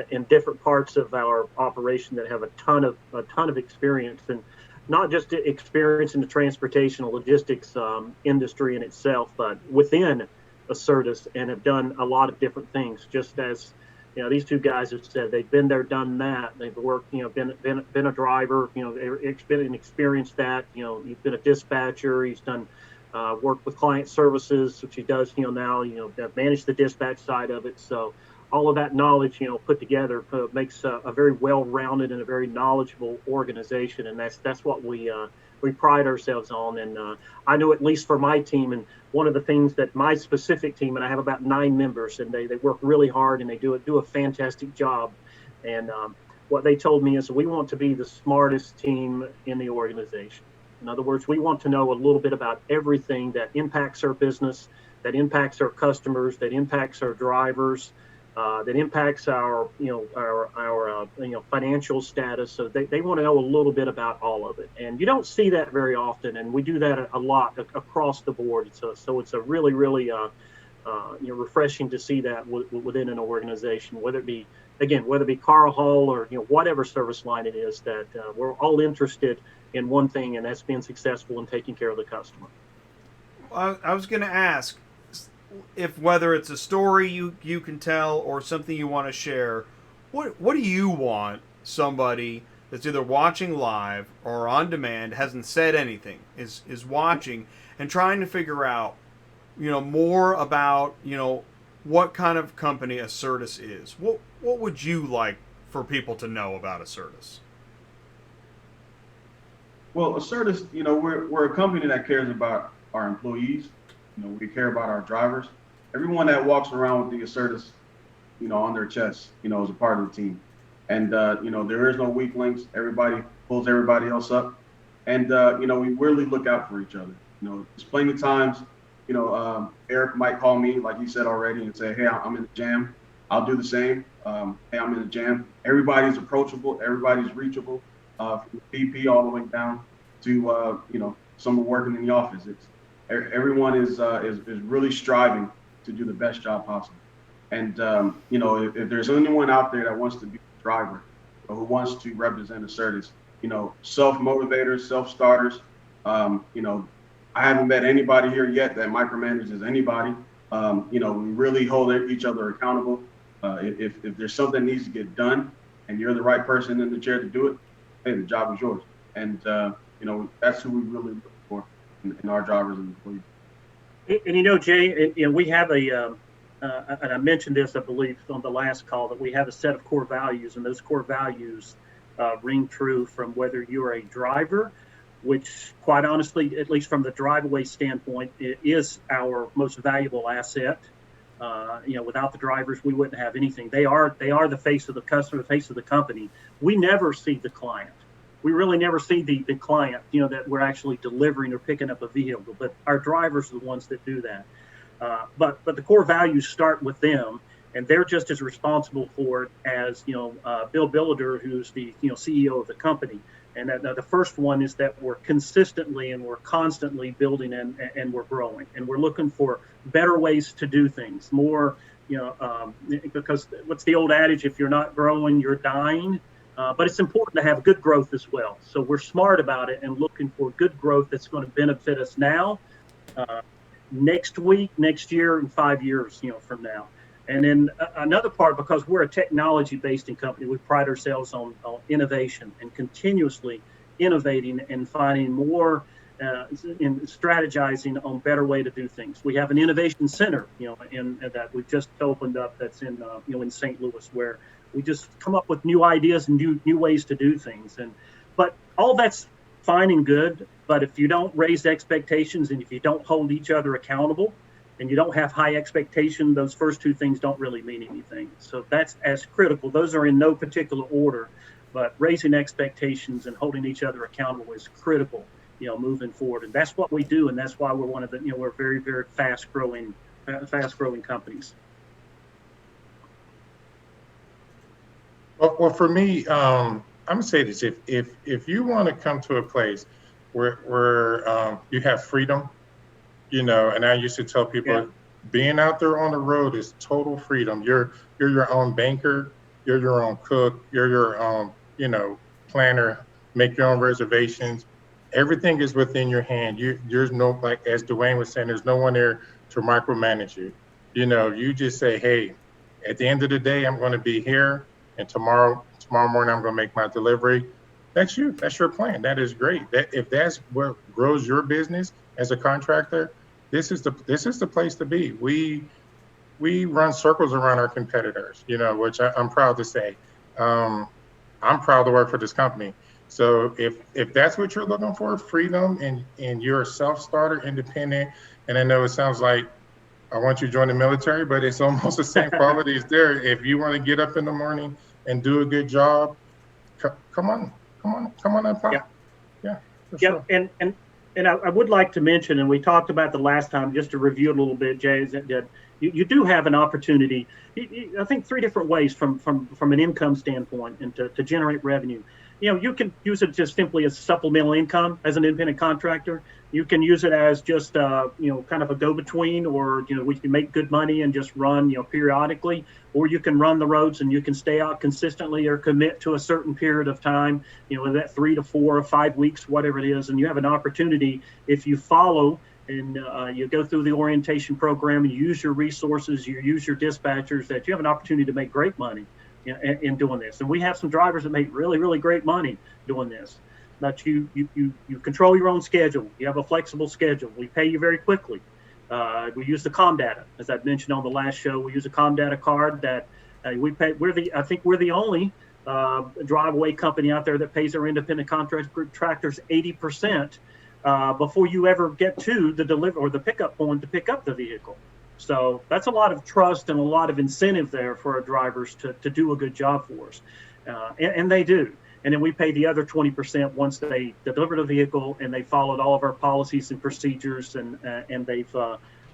in different parts of our operation that have a ton of experience, and not just experience in the transportation and logistics industry in itself, but within ACERTUS, and have done a lot of different things. Just as these two guys have said, they've been there, done that. They've worked, been a driver, experienced that. He's been a dispatcher. He's done work with client services, which he does, now. Manage the dispatch side of it. So all of that knowledge, put together makes a very well-rounded and a very knowledgeable organization, and that's what we pride ourselves on. And I know, at least for my team, and one of the things that my specific team, and I have about 9 members, and they work really hard, and they do a fantastic job. And what they told me is, we want to be the smartest team in the organization. In other words, we want to know a little bit about everything that impacts our business, that impacts our customers, that impacts our drivers, that impacts our financial status. So they want to know a little bit about all of it, and you don't see that very often. And we do that a lot across the board. So it's a really, really refreshing to see that within an organization, whether it be car haul or whatever service line it is, that we're all interested in one thing, and that's being successful in taking care of the customer. I was going to ask, if whether it's a story you can tell or something you want to share, what do you want somebody that's either watching live or on demand, hasn't said anything, is watching and trying to figure out more about what kind of company ACERTUS is? What would you like for people to know about ACERTUS? Well, ACERTUS, we're a company that cares about our employees. We care about our drivers. Everyone that walks around with the ACERTUS, on their chest, is a part of the team. And, there is no weak links. Everybody pulls everybody else up. And, we really look out for each other. There's plenty of times, Erik might call me, like you said already, and say, hey, I'm in the jam. I'll do the same. Hey, I'm in the jam. Everybody's approachable. Everybody's reachable, from the VP all the way down to, someone working in the office. Everyone is really striving to do the best job possible. And, if there's anyone out there that wants to be a driver or who wants to represent ACERTUS, self-motivators, self-starters, I haven't met anybody here yet that micromanages anybody. We really hold each other accountable. If there's something that needs to get done and you're the right person in the chair to do it, hey, the job is yours. And, that's who we really look for in our drivers and employees. And Jay, we have and I mentioned this, I believe, on the last call, that we have a set of core values, and those core values ring true from whether you're a driver, which, quite honestly, at least from the drive-away standpoint, it is our most valuable asset. Without the drivers, we wouldn't have anything. They are the face of the customer, the face of the company. We never see the client. We really never see the client, that we're actually delivering or picking up a vehicle, but our drivers are the ones that do that. But the core values start with them, and they're just as responsible for it as, Bill Billiter, who's the, CEO of the company. And the first one is that we're consistently and we're constantly building and we're growing, and we're looking for better ways to do things, more, because what's the old adage? If you're not growing, you're dying. But it's important to have good growth as well. So we're smart about it and looking for good growth that's going to benefit us now, next week, next year, and 5 years, from now. And then another part, because we're a technology-based company, we pride ourselves on innovation and continuously innovating and finding more and strategizing on better way to do things. We have an innovation center, in that we've just opened up. That's in in St. Louis, where we just come up with new ideas and new ways to do things. But all that's fine and good. But if you don't raise expectations and if you don't hold each other accountable, and you don't have high expectation, those first two things don't really mean anything. So that's as critical. Those are in no particular order, but raising expectations and holding each other accountable is critical, moving forward. And that's what we do, and that's why we're one of the, we're very, very fast growing companies. Well, for me, I'm gonna say this: if you want to come to a place where you have freedom. And I used to tell people, being out there on the road is total freedom. You're your own banker, you're your own cook, you're your own, planner, make your own reservations. Everything is within your hand. There's no, like as Dwayne was saying, there's no one there to micromanage you. You just say, hey, at the end of the day, I'm going to be here, and tomorrow morning I'm going to make my delivery. That's you. That's your plan. That is great. If that's what grows your business as a contractor, this is the place to be. We run circles around our competitors, which I'm proud to say. I'm proud to work for this company. So if that's what you're looking for, freedom, and you're a self-starter, independent, and I know it sounds like I want you to join the military, but it's almost the same qualities there. If you want to get up in the morning and do a good job, come on up. Yeah, for sure. And I would like to mention, and we talked about the last time, just to review it a little bit, Jay, is that you do have an opportunity, I think 3 different ways from an income standpoint and to generate revenue. You can use it just simply as supplemental income as an independent contractor. You can use it as just, kind of a go-between, or, we can make good money and just run, periodically, or you can run the roads and you can stay out consistently or commit to a certain period of time, that 3 to 4 or 5 weeks, whatever it is. And you have an opportunity, if you follow and you go through the orientation program, you use your resources, you use your dispatchers, that you have an opportunity to make great money in doing this. And we have some drivers that make really, really great money doing this. But you control your own schedule. You have a flexible schedule. We pay you very quickly. We use the ComData, as I mentioned on the last show. We use a ComData card that we pay. I think we're the only drive-away company out there that pays our independent contractors 80% before you ever get to the deliver or the pickup point to pick up the vehicle. So that's a lot of trust and a lot of incentive there for our drivers to do a good job for us, and they do. And then we pay the other 20% once they deliver the vehicle and they followed all of our policies and procedures and they've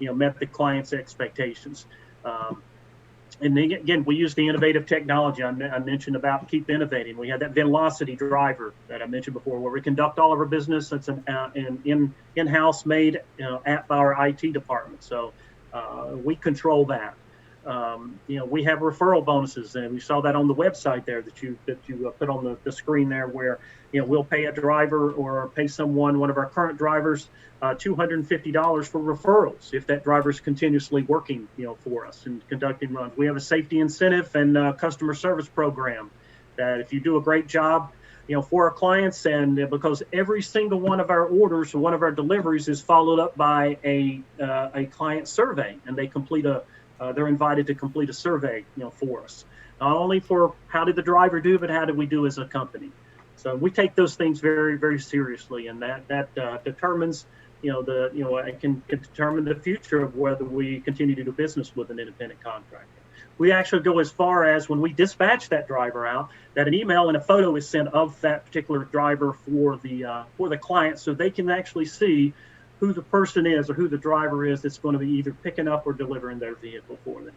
met the client's expectations. And then, again, we use the innovative technology I mentioned about keep innovating. We had that Velocity driver that I mentioned before, where we conduct all of our business. That's an in-house made app by our IT department. So we control that. We have referral bonuses, and we saw that on the website there that you put on the screen there, where we'll pay a driver or pay one of our current drivers $250 for referrals if that driver's continuously working for us and conducting runs. We have a safety incentive and customer service program that if you do a great job for our clients, and because every single one of our orders or one of our deliveries is followed up by a client survey, and they complete a they're invited to complete a survey, for us. Not only for how did the driver do, but how did we do as a company. So we take those things very, very seriously, and that determines, it can determine the future of whether we continue to do business with an independent contractor. We actually go as far as when we dispatch that driver out, that an email and a photo is sent of that particular driver for the client, so they can actually see who the person is or who the driver is that's going to be either picking up or delivering their vehicle for them.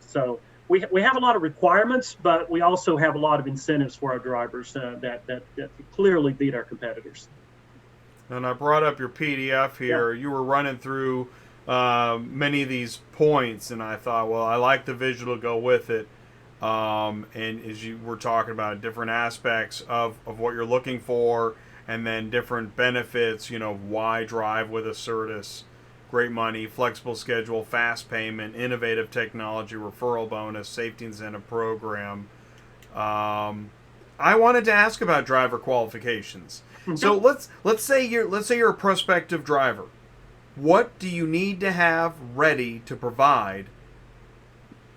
So we have a lot of requirements, but we also have a lot of incentives for our drivers that clearly beat our competitors. And I brought up your PDF here. Yeah. You were running through many of these points, and I thought, well, I like the visual to go with it. And as you were talking about different aspects of what you're looking for, and then different benefits, why drive with ACERTUS, great money, flexible schedule, fast payment, innovative technology, referral bonus, safety incentive program. I wanted to ask about driver qualifications. So let's say you're a prospective driver. What do you need to have ready to provide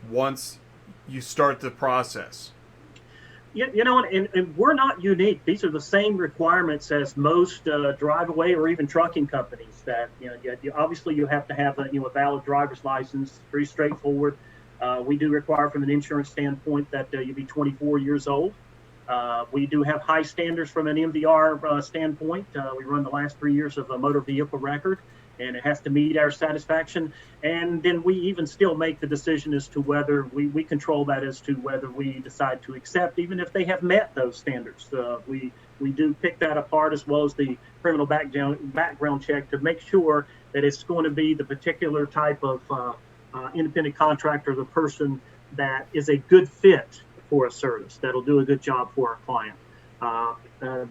once you start the process? And we're not unique. These are the same requirements as most drive-away or even trucking companies. That obviously you have to have a valid driver's license. Pretty straightforward. We do require, from an insurance standpoint, that you be 24 years old. We do have high standards from an MVR standpoint. We run the last 3 years of a motor vehicle record, and it has to meet our satisfaction. And then we even still make the decision as to whether we control that, as to whether we decide to accept, even if they have met those standards. We do pick that apart, as well as the criminal background check, to make sure that it's going to be the particular type of independent contractor, the person that is a good fit for ACERTUS, that'll do a good job for our client.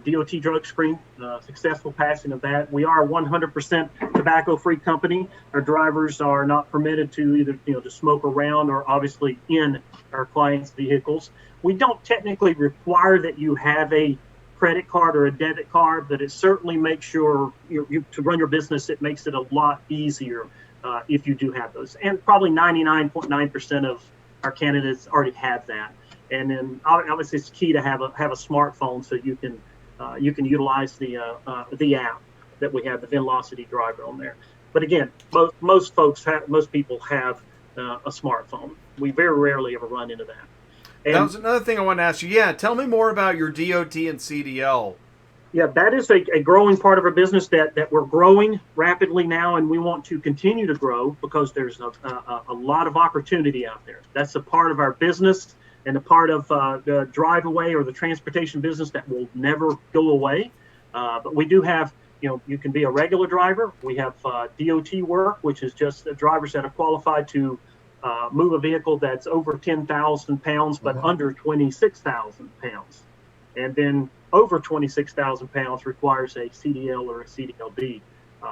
DOT drug screen, successful passing of that. We are a 100% tobacco-free company. Our drivers are not permitted to either to smoke around or obviously in our clients' vehicles. We don't technically require that you have a credit card or a debit card, but it certainly makes sure to run your business, it makes it a lot easier if you do have those. And probably 99.9% of our candidates already have that. And then obviously it's key to have a smartphone, so you can utilize the app that we have, the Velocity driver on there. But again, most people have a smartphone. We very rarely ever run into that. And that was another thing I wanted to ask you. Yeah, tell me more about your DOT and CDL. Yeah, that is a growing part of our business that we're growing rapidly now, and we want to continue to grow because there's a lot of opportunity out there. That's a part of our business and a part of the drive-away or the transportation business that will never go away. But we do have, you can be a regular driver. We have DOT work, which is just the drivers that are qualified to move a vehicle that's over 10,000 pounds, but under 26,000 pounds. And then over 26,000 pounds requires a CDL or a CDLB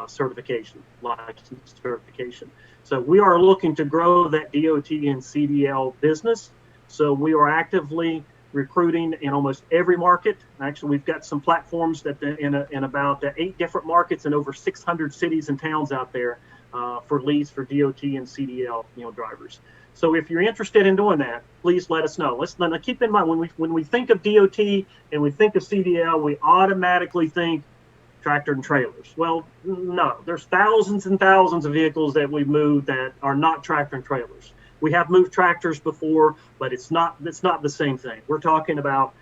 certification, license certification. So we are looking to grow that DOT and CDL business. So we are actively recruiting in almost every market. Actually, we've got some platforms that in about 8 different markets and over 600 cities and towns out there for leads for DOT and CDL drivers. So if you're interested in doing that, please let us know. Let's keep in mind, when we think of DOT and we think of CDL, we automatically think tractor and trailers. Well, no, there's thousands and thousands of vehicles that we move that are not tractor and trailers. We have moved tractors before, but it's not the same thing. We're talking about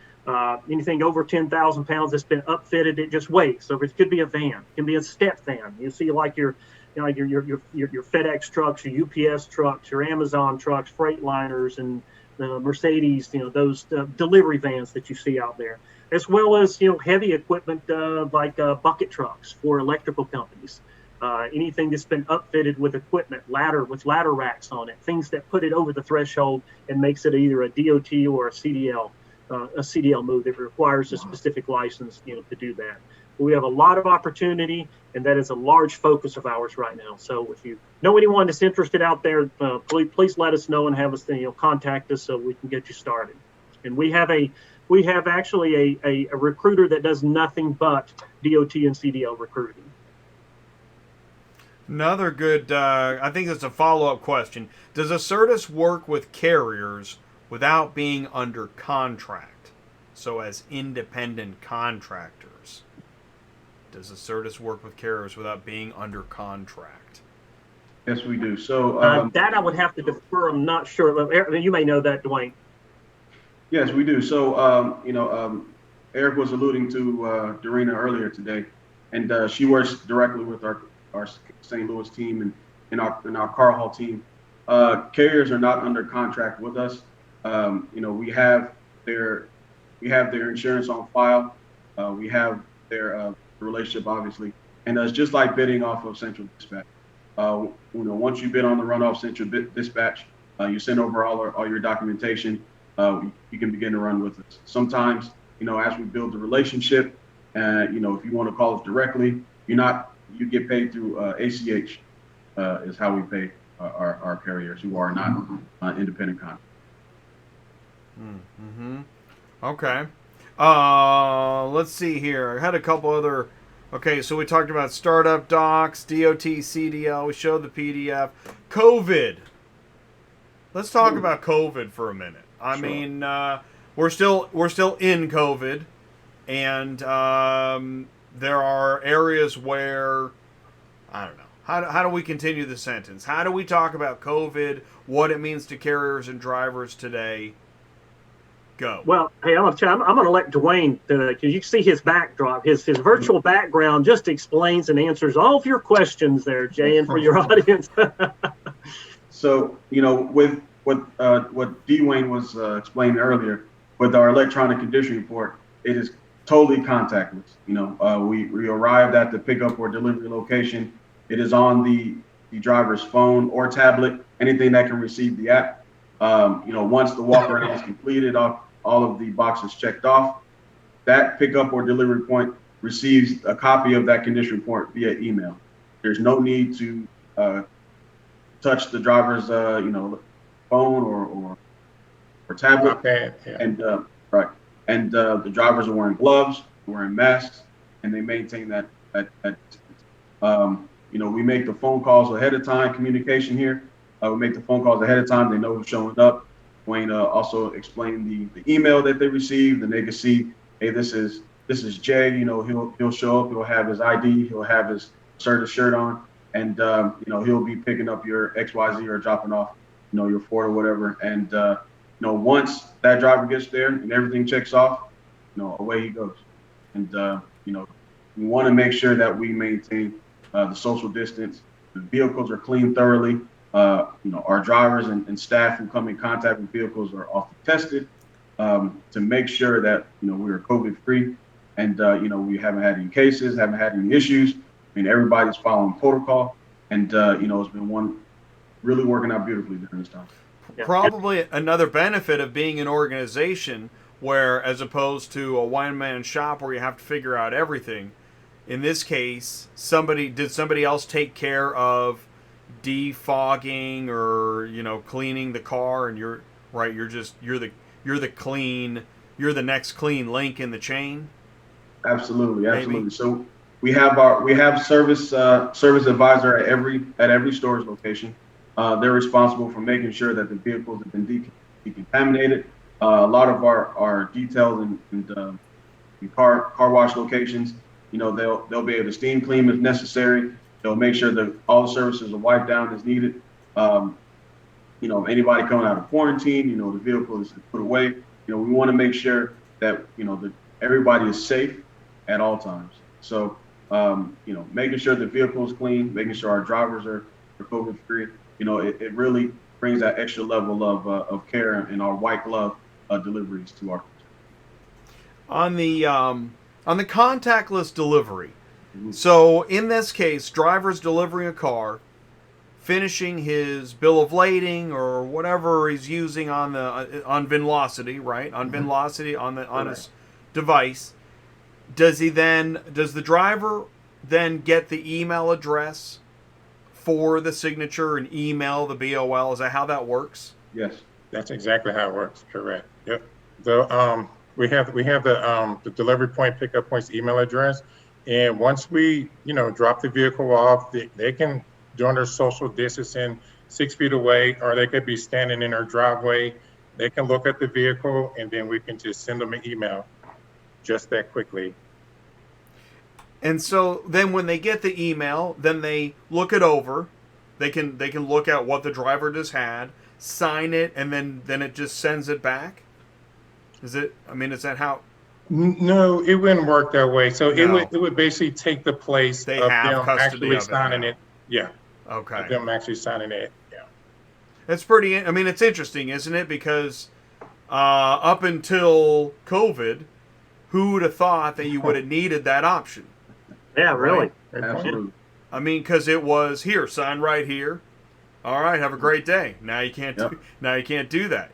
anything over 10,000 pounds that's been upfitted. It just weighs. So it could be a van, it can be a step van. You see, like your FedEx trucks, your UPS trucks, your Amazon trucks, Freightliners, and Mercedes. Those delivery vans that you see out there, as well as heavy equipment like bucket trucks for electrical companies. Anything that's been upfitted with equipment, with ladder racks on it, things that put it over the threshold and makes it either a DOT or a CDL move that requires a specific license, to do that. We have a lot of opportunity, and that is a large focus of ours right now. So if you know anyone that's interested out there, please let us know and have us contact us so we can get you started. And we have actually a recruiter that does nothing but DOT and CDL recruiting. Another good, I think it's a follow-up question. Does ACERTUS work with carriers without being under contract? So as independent contractors. Does ACERTUS work with carriers without being under contract? Yes, we do. So that I would have to defer. I'm not sure. You may know that, Dwayne. yes, we do. So Erik was alluding to Dorena earlier today, and she works directly with our St. Louis team and in our car haul team. Carriers are not under contract with us. We have their insurance on file. We have their relationship, obviously, and it's just like bidding off of Central Dispatch. Once you bid on the runoff Central Dispatch, you send over all your documentation. You can begin to run with us. Sometimes, as we build the relationship, if you want to call us directly, you get paid through ACH is how we pay our carriers who are not independent contractors. Mm-hmm. Okay. Let's see here. I had a couple other. Okay, so we talked about startup docs, DOT, CDL. We showed the PDF. COVID. Let's talk about COVID for a minute. I mean, we're still in COVID, and there are areas where I don't know. How do we continue the sentence? How do we talk about COVID? What it means to carriers and drivers today? Go. Well, hey, I'm going to let Dwayne, because you see his backdrop, his virtual background just explains and answers all of your questions there, Jay, and for your audience. So, with what DeWayne was explaining earlier, with our electronic condition report, it is totally contactless. We arrived at the pickup or delivery location. It is on the driver's phone or tablet, anything that can receive the app. Once the walk around is completed, all of the boxes checked off, that pickup or delivery point receives a copy of that condition report via email. There's no need to touch the driver's phone or tablet. Okay, yeah. And right. And the drivers are wearing gloves, wearing masks, and they maintain that we make the phone calls ahead of time, communication here. We make the phone calls ahead of time. They know who's showing up. Dwayne also explained the email that they received, and they can see, hey, this is Jay. He'll show up. He'll have his ID. He'll have his ACERTUS shirt on, and he'll be picking up your XYZ or dropping off, your Ford or whatever. And once that driver gets there and everything checks off, away he goes. And we want to make sure that we maintain the social distance. The vehicles are cleaned thoroughly. Our drivers and staff who come in contact with vehicles are often tested to make sure that we are COVID free, and we haven't had any cases, haven't had any issues. Everybody's following protocol, and it's been really working out beautifully during this time. Probably another benefit of being an organization where, as opposed to a one-man shop where you have to figure out everything, in this case, did somebody else take care of defogging or cleaning the car, and you're the next clean link in the chain? Absolutely. So we have service advisor at every store's location. They're responsible for making sure that the vehicles have been decontaminated. A lot of our details and car wash locations, they'll be able to steam clean if necessary. They'll make sure that all the services are wiped down as needed. Anybody coming out of quarantine, the vehicle is put away. We want to make sure that that everybody is safe at all times. So making sure the vehicle is clean, making sure our drivers are COVID free. It really brings that extra level of care and our white glove deliveries to our customers. On the contactless delivery. So in this case, driver's delivering a car, finishing his bill of lading or whatever he's using on Venlocity, right? On Venlocity on his device. Does the driver then get the email address for the signature and email the BOL? Is that how that works? Yes, that's exactly how it works. Correct. Yep. So we have the delivery point, pickup point's email address. And once we, drop the vehicle off, they can doing their social distancing 6 feet away, or they could be standing in their driveway. They can look at the vehicle, and then we can just send them an email just that quickly. And so then when they get the email, then they look it over. They can look at what the driver just had, sign it, and then it just sends it back. Is it? I mean, is that how? No, it wouldn't work that way. So No. it would basically take the place They of have them custody actually of it signing now. it. Yeah, Okay. of them actually signing it. Yeah. It's pretty. I mean, it's interesting, isn't it? Because up until COVID, who would have thought that you would have needed that option? Yeah, really. Absolutely. I mean, because it was here, sign right here. All right, have a great day. Now you can't. Yep. Now you can't do that.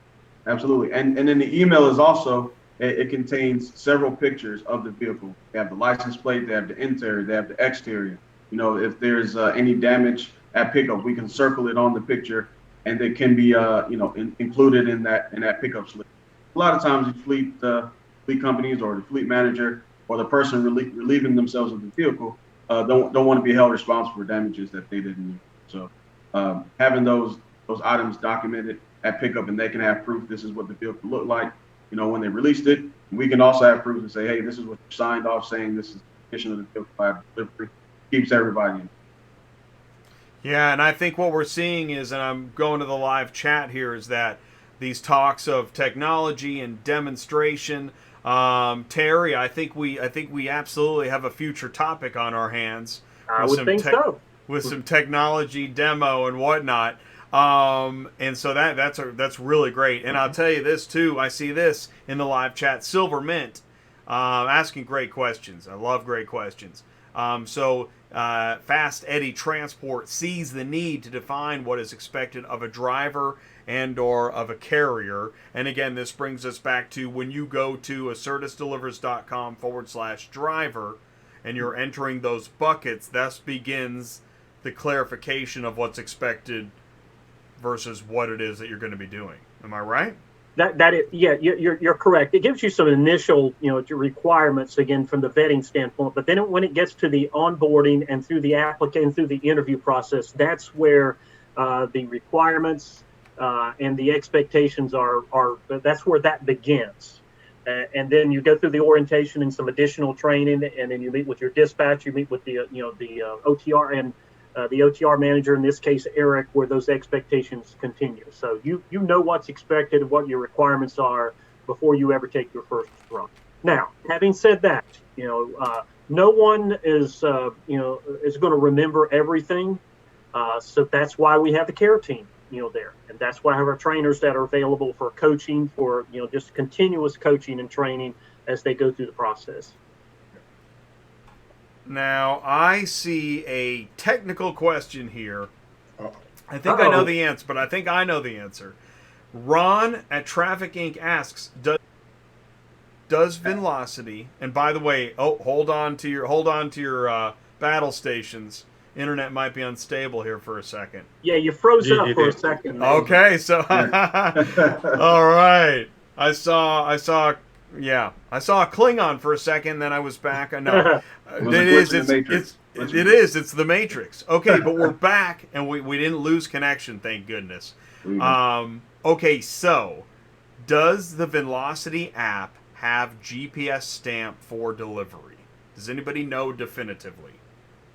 Absolutely. And then the email is also, it contains several pictures of the vehicle. They have the license plate, they have the interior, they have the exterior. You know, if there's any damage at pickup, we can circle it on the picture, and it can be, included in that pickup slip. A lot of times, the fleet companies or the fleet manager or the person relieving themselves of the vehicle don't want to be held responsible for damages that they didn't do. So having those items documented at pickup, and they can have proof this is what the vehicle looked like, you know, when they released it. We can also have proof and say, hey, this is what you signed off saying this is the condition of the vehicle by delivery. Keeps everybody in. Yeah, and I think what we're seeing is, and I'm going to the live chat here, is that these talks of technology and demonstration. Terry, I think we absolutely have a future topic on our hands. I would think so. With some technology demo and whatnot. And so that's really great. And I'll tell you this too. I see this in the live chat. Silver Mint asking great questions. I love great questions. Fast Eddie Transport sees the need to define what is expected of a driver and or of a carrier. And again, this brings us back to when you go to ACERTUSdelivers.com/driver and you're entering those buckets, thus begins the clarification of what's expected versus what it is that you're going to be doing. Am I right? That is, yeah, you're correct. It gives you some initial, requirements again from the vetting standpoint. But then when it gets to the onboarding and through the applicant, through the interview process, that's where the requirements and the expectations are. That's where that begins. And then you go through the orientation and some additional training, and then you meet with your dispatch. You meet with the OTR and the OTR manager, in this case, Erik, where those expectations continue. So you know what's expected, what your requirements are before you ever take your first run. Now, having said that, no one is going to remember everything. So that's why we have the care team, there, and that's why I have our trainers that are available for coaching, for just continuous coaching and training as they go through the process. Now, I see a technical question here. I think Uh-oh. I know the answer, but I think I know the answer. Ron at Traffic Inc. asks, does Velocity, and by the way, hold on to your battle stations. Internet might be unstable here for a second. Yeah, you froze up for a second. Okay, so all right. I saw a Klingon for a second, then I was back. I know. It's the Matrix. Okay, but we're back, and we didn't lose connection, thank goodness. Okay, so does the Velocity app have GPS stamp for delivery? Does anybody know definitively?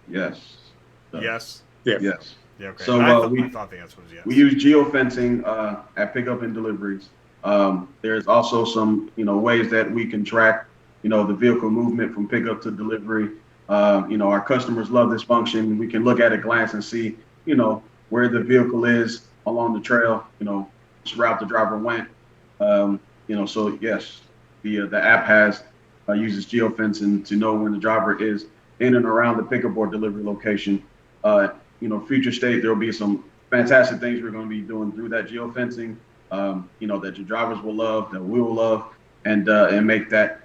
Yes. Yes. Yeah. Yes. Yeah. Okay. So, I we thought the answer was yes. We use geofencing at pickup and deliveries. There's also some, ways that we can track, the vehicle movement from pickup to delivery. Our customers love this function. We can look at a glance and see, where the vehicle is along the trail, which route the driver went. So yes, the app uses geofencing to know when the driver is in and around the pickup or delivery location. Future state, there'll be some fantastic things we're going to be doing through that geofencing, that your drivers will love, that we will love, and make that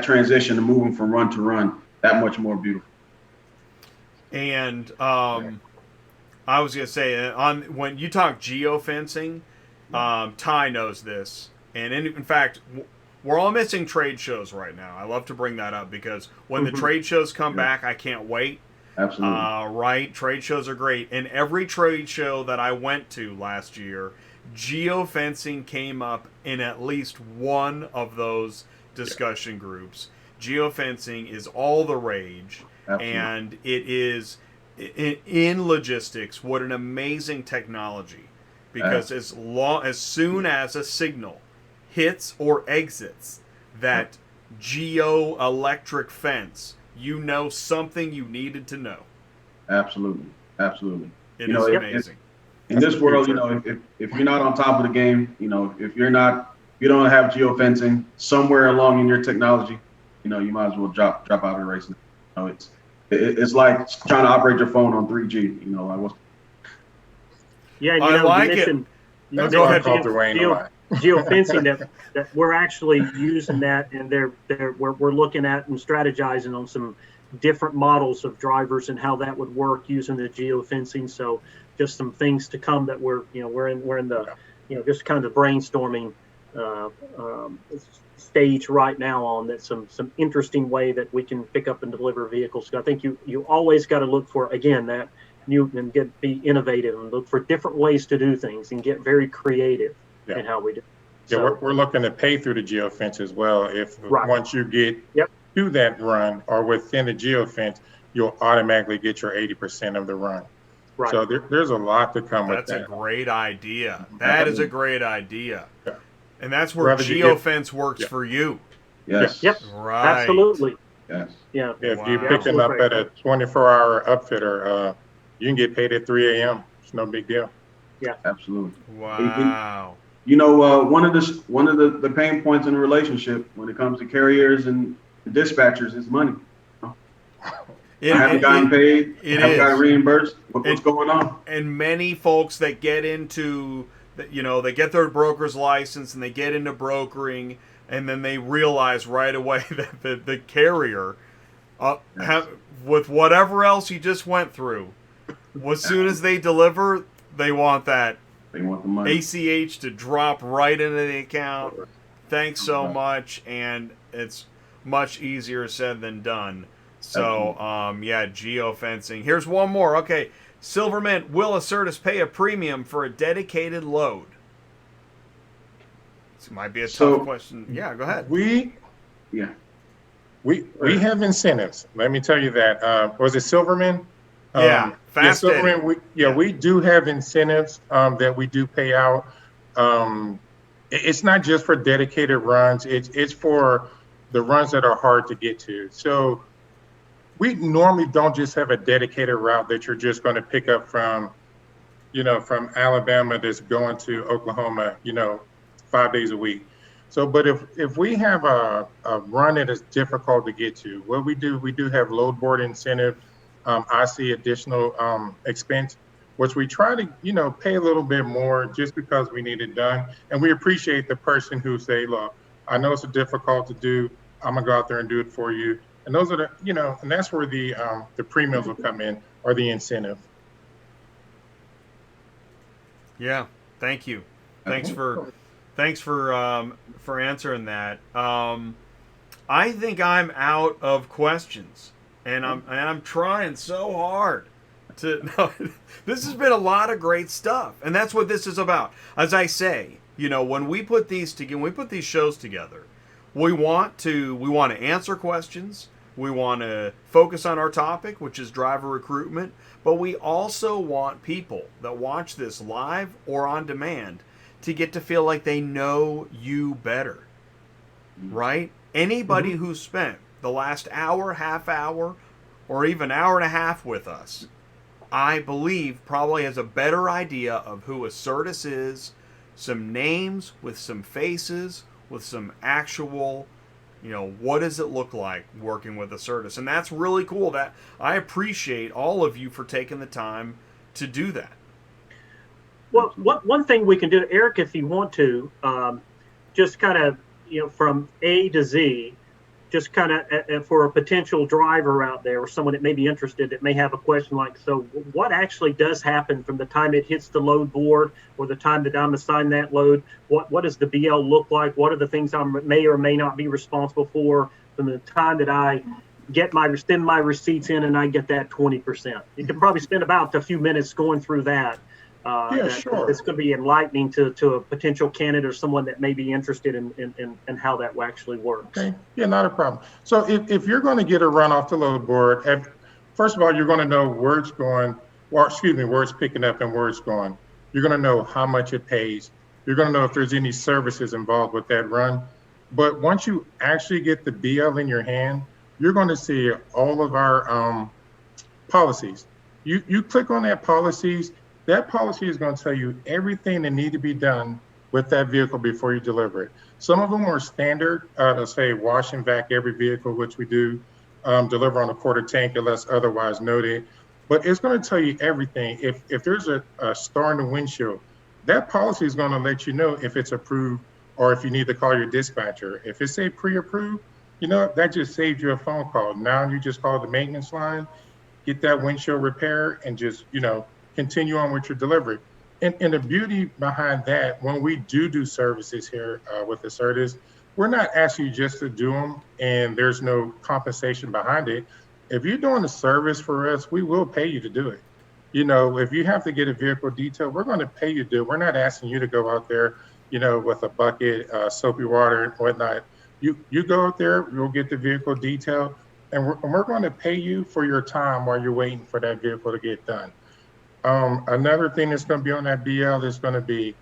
transition to moving from run to run that much more beautiful. And I was going to say, when you talk geofencing, Ty knows this. And in fact, we're all missing trade shows right now. I love to bring that up because when the trade shows come back, I can't wait. Absolutely. Right? Trade shows are great. And every trade show that I went to last year, geofencing came up in at least one of those discussion groups. Geofencing is all the rage. Absolutely. And it is, in logistics, what an amazing technology. Because as soon as a signal hits or exits that geoelectric fence, you know something you needed to know. Absolutely. It is amazing. In this world, if you're not on top of the game, if you don't have geofencing somewhere along in your technology, you might as well drop out of the race. It's like trying to operate your phone on 3G. Yeah, and I like it. That's Go what I ahead, call Dwayne a lot. Geofencing that we're actually using that, and we're looking at and strategizing on some different models of drivers and how that would work using the geofencing. So just some things to come that we're in the just kind of brainstorming stage right now on that some interesting way that we can pick up and deliver vehicles. So I think you always got to look for, again, that new and be innovative and look for different ways to do things and get very creative in how we do. Yeah, we're looking to pay through the geofence as well. If once you get to that run or within the geofence, you'll automatically get your 80% of the run. Right. So there's a lot to come with that. That's a great idea. That is a great idea. Yeah. And that's where geofence works for you. Yes. Yep. Right. Absolutely. Yes. Yeah. If you pick them up at a 24-hour upfitter, you can get paid at 3 a.m. It's no big deal. Yeah. Absolutely. Wow. One of the pain points in a relationship when it comes to carriers and dispatchers is money. I haven't gotten paid. I haven't gotten reimbursed. What's going on? And many folks that get into, they get their broker's license and they get into brokering, and then they realize right away that the carrier, with whatever else you just went through, as soon as they deliver, they want that. They want the money. ACH to drop right into the account. Thanks so much, and it's much easier said than done. So, geofencing. Here's one more. Okay, Silvermint, will ACERTUS pay a premium for a dedicated load? This might be a tough question. Yeah, go ahead. We have incentives. Let me tell you that. Was it Silverman? Fast we do have incentives that we do pay out. It's not just for dedicated runs. It's for the runs that are hard to get to. So we normally don't just have a dedicated route that you're just going to pick up from Alabama that's going to Oklahoma, 5 days a week. So, but if we have a run that is difficult to get to, what we do have load board incentive. I see additional expense, which we try to, pay a little bit more just because we need it done. And we appreciate the person who say, look, I know it's difficult to do. I'm gonna go out there and do it for you. And those are the, and that's where the premiums will come in, or the incentive. Yeah, thank you. Thanks for answering that. I think I'm out of questions. And I'm trying so hard to. No, this has been a lot of great stuff, and that's what this is about. As I say, when we put these shows together, we want to answer questions. We want to focus on our topic, which is driver recruitment, but we also want people that watch this live or on demand to get to feel like they know you better, right? Anybody who spent the last hour, half hour, or even hour and a half with us, I believe probably has a better idea of who ACERTUS is, some names with some faces, with some actual, what does it look like working with ACERTUS? And that's really cool. That I appreciate all of you for taking the time to do that. Well, one thing we can do, Erik, if you want to, just kind of, from A to Z, just kind of for a potential driver out there or someone that may be interested that may have a question like, so what actually does happen from the time it hits the load board or the time that I'm assigned that load? What does the BL look like? What are the things I may or may not be responsible for from the time that I send my receipts in, and I get that 20%. You can probably spend about a few minutes going through that. Sure. It's going to be enlightening to a potential candidate or someone that may be interested in how that actually works. Okay. Yeah, not a problem. So if you're going to get a run off the load board, first of all, you're going to know where it's going, where it's picking up and where it's going. You're going to know how much it pays. You're going to know if there's any services involved with that run. But once you actually get the BL in your hand, you're going to see all of our policies. You click on that policies. That policy is going to tell you everything that needs to be done with that vehicle before you deliver it. Some of them are standard, to say wash and vac every vehicle, which we do, deliver on a quarter tank unless otherwise noted. But it's going to tell you everything. If there's a star in the windshield, that policy is going to let you know if it's approved or if you need to call your dispatcher. If it's pre-approved, that just saved you a phone call. Now you just call the maintenance line, get that windshield repair, and just, continue on with your delivery. And the beauty behind that, when we do services here with ACERTUS, we're not asking you just to do them and there's no compensation behind it. If you're doing a service for us, we will pay you to do it. If you have to get a vehicle detailed, we're going to pay you to do it. We're not asking you to go out there, with a bucket, soapy water and whatnot. You go out there, you'll get the vehicle detailed, and we're going to pay you for your time while you're waiting for that vehicle to get done. Another thing that's going to be on that BL is going to be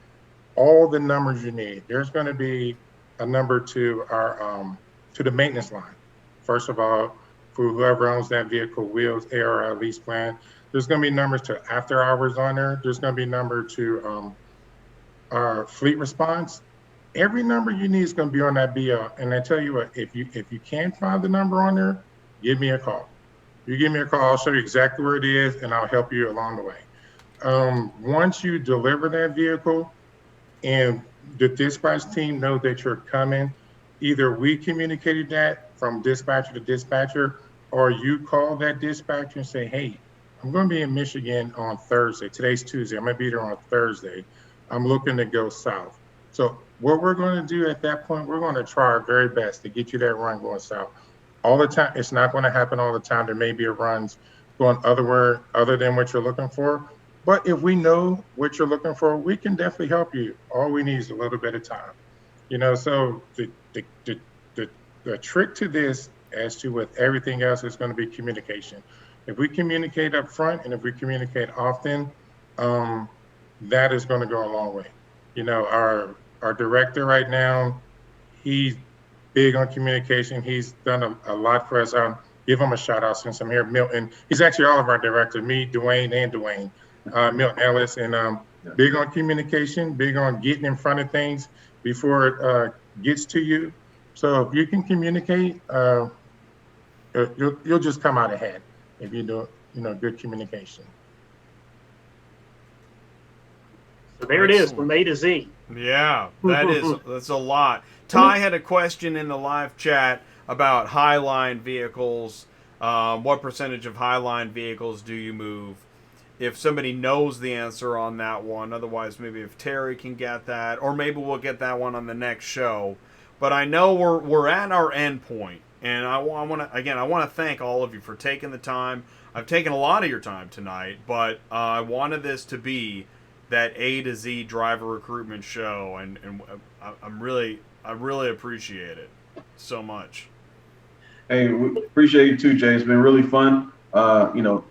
all the numbers you need. There's going to be a number to our to the maintenance line. First of all, for whoever owns that vehicle, wheels, AR, lease plan. There's going to be numbers to after hours on there. There's going to be a number to our fleet response. Every number you need is going to be on that BL. And I tell you what, if you can't find the number on there, give me a call. You give me a call, I'll show you exactly where it is, and I'll help you along the way. Once you deliver that vehicle and the dispatch team know that you're coming, either we communicated that from dispatcher to dispatcher, or you call that dispatcher and say, hey, I'm going to be in Michigan on Thursday. Today's Tuesday. I'm going to be there on Thursday. I'm looking to go south. So what we're going to do at that point, we're going to try our very best to get you that run going south. All the time, it's not going to happen all the time. There may be runs going other than what you're looking for. But if we know what you're looking for, we can definitely help you. All we need is a little bit of time. So the trick to this, as to with everything else, is going to be communication. If we communicate up front and if we communicate often, that is going to go a long way. Our director right now, he's big on communication. He's done a lot for us. Give him a shout out since I'm here. Milton, he's actually all of our directors, me, Dwayne, and Dwayne. Milton Ellis, and big on communication, big on getting in front of things before it gets to you. So if you can communicate, you'll just come out ahead if you do, good communication. So there it is, from A to Z. Yeah, that's a lot. Ty had a question in the live chat about Highline vehicles. What percentage of Highline vehicles do you move? If somebody knows the answer on that one, otherwise maybe if Terry can get that, or maybe we'll get that one on the next show. But I know we're at our end point, and I want to thank all of you for taking the time. I've taken a lot of your time tonight, but I wanted this to be that A to Z driver recruitment show, and I really appreciate it so much. Hey, we appreciate you too, Jay. It's been really fun.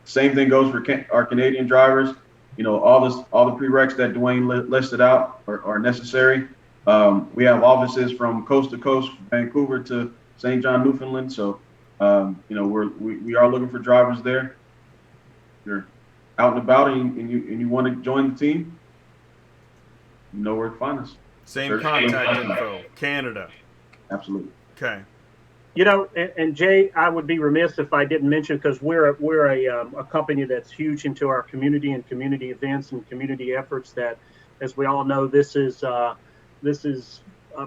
Same thing goes for our Canadian drivers. All the prereqs that Dwayne listed out are necessary. We have offices from coast to coast, Vancouver to St. John, Newfoundland. So, we are looking for drivers there. If you're out and about and you want to join the team, you know where to find us. Same contact info, Canada. Absolutely. Okay. And Jay, I would be remiss if I didn't mention, because we're a company that's huge into our community and community events and community efforts. That, as we all know, this is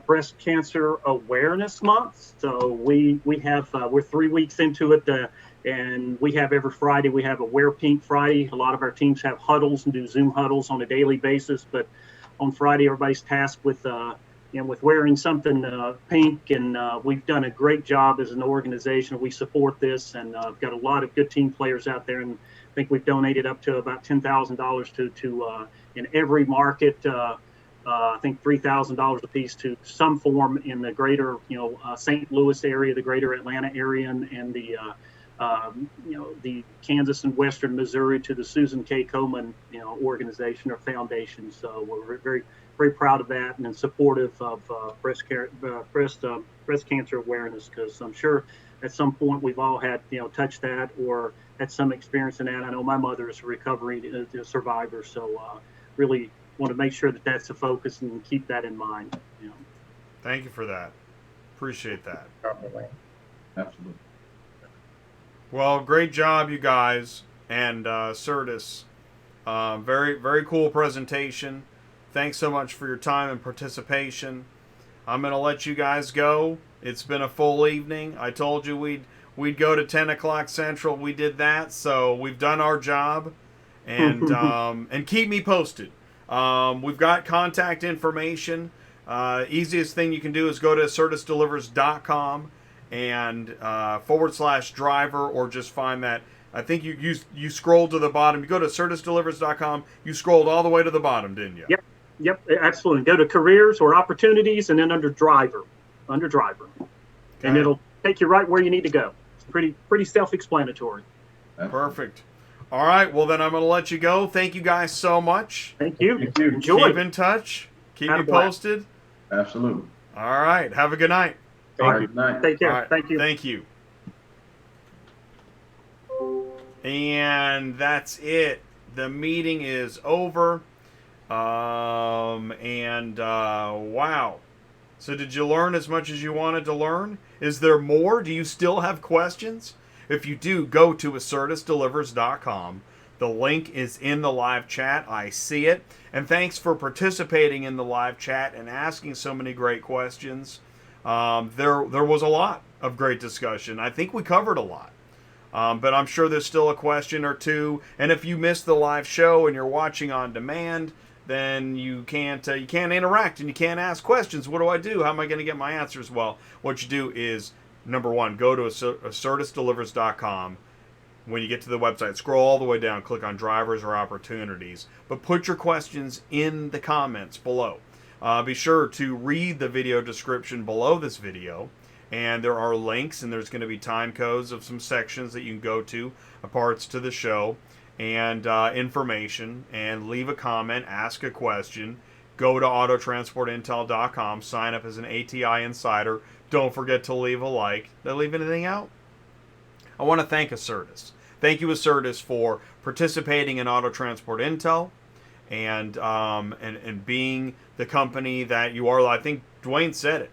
Breast Cancer Awareness Month. So we're 3 weeks into it, and we have every Friday we have a Wear Pink Friday. A lot of our teams have huddles and do Zoom huddles on a daily basis, but on Friday everybody's tasked with with wearing something pink, and we've done a great job as an organization. We support this, and I've got a lot of good team players out there, and I think we've donated up to about $10,000 to in every market. I think $3,000 a piece to some form in the greater, St. Louis area, the greater Atlanta area, and the the Kansas and Western Missouri to the Susan K. Komen, organization or foundation. So we're very, very proud of that and supportive of breast cancer awareness, because I'm sure at some point we've all had, touched that or had some experience in that. I know my mother is a recovering survivor, so really want to make sure that that's the focus and keep that in mind. Thank you for that. Appreciate that. Absolutely. Well, great job, you guys, and ACERTUS. Very, very cool presentation. Thanks so much for your time and participation. I'm going to let you guys go. It's been a full evening. I told you we'd go to 10 o'clock Central. We did that, so we've done our job. And and keep me posted. We've got contact information. Easiest thing you can do is go to ACERTUSdelivers.com and /driver, or just find that. I think you scrolled to the bottom. You go to ACERTUSdelivers.com. You scrolled all the way to the bottom, didn't you? Yep, absolutely. Go to careers or opportunities, and then under driver, and it'll take you right where you need to go. It's pretty self-explanatory. Perfect. All right. Well, then I'm going to let you go. Thank you guys so much. Thank you. Enjoy. Keep in touch. Keep me posted. Absolutely. All right. Have a good night. Thank you. Take care. Right. Thank you. Thank you. And that's it. The meeting is over. Wow. So did you learn as much as you wanted to learn? Is there more? Do you still have questions? If you do, go to ACERTUSdelivers.com. The link is in the live chat. I see it. And thanks for participating in the live chat and asking so many great questions. There was a lot of great discussion. I think we covered a lot. But I'm sure there's still a question or two. And if you missed the live show and you're watching on demand, then you can't interact and you can't ask questions. What do I do? How am I going to get my answers? Well, what you do is, number one, go to ACERTUSdelivers.com. When you get to the website, scroll all the way down, click on drivers or opportunities. But put your questions in the comments below. Be sure to read the video description below this video. And there are links, and there's going to be time codes of some sections that you can go to, parts to the show, and information, and leave a comment, ask a question. Go to autotransportintel.com, sign up as an ATI Insider. Don't forget to leave a like. Did I leave anything out? I want to thank ACERTUS. Thank you, ACERTUS, for participating in Auto Transport Intel and being the company that you are. I think Dwayne said it.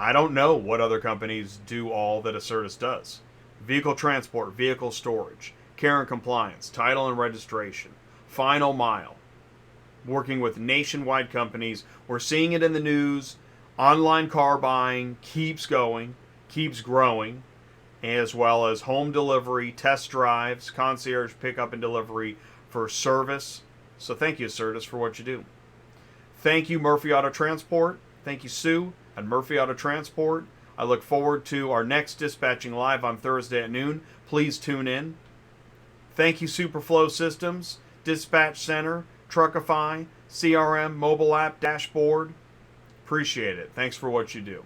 I don't know what other companies do all that ACERTUS does. Vehicle transport, vehicle storage, care and compliance, title and registration, final mile. Working with nationwide companies. We're seeing it in the news. Online car buying keeps going, keeps growing, as well as home delivery, test drives, concierge pickup and delivery for service. So thank you, ACERTUS, for what you do. Thank you, Murphy Auto Transport. Thank you, Sue at Murphy Auto Transport. I look forward to our next dispatching live on Thursday at noon. Please tune in. Thank you, SUPERFLO Systems, Dispatch Center, Truckify, CRM, mobile app, dashboard. Appreciate it. Thanks for what you do.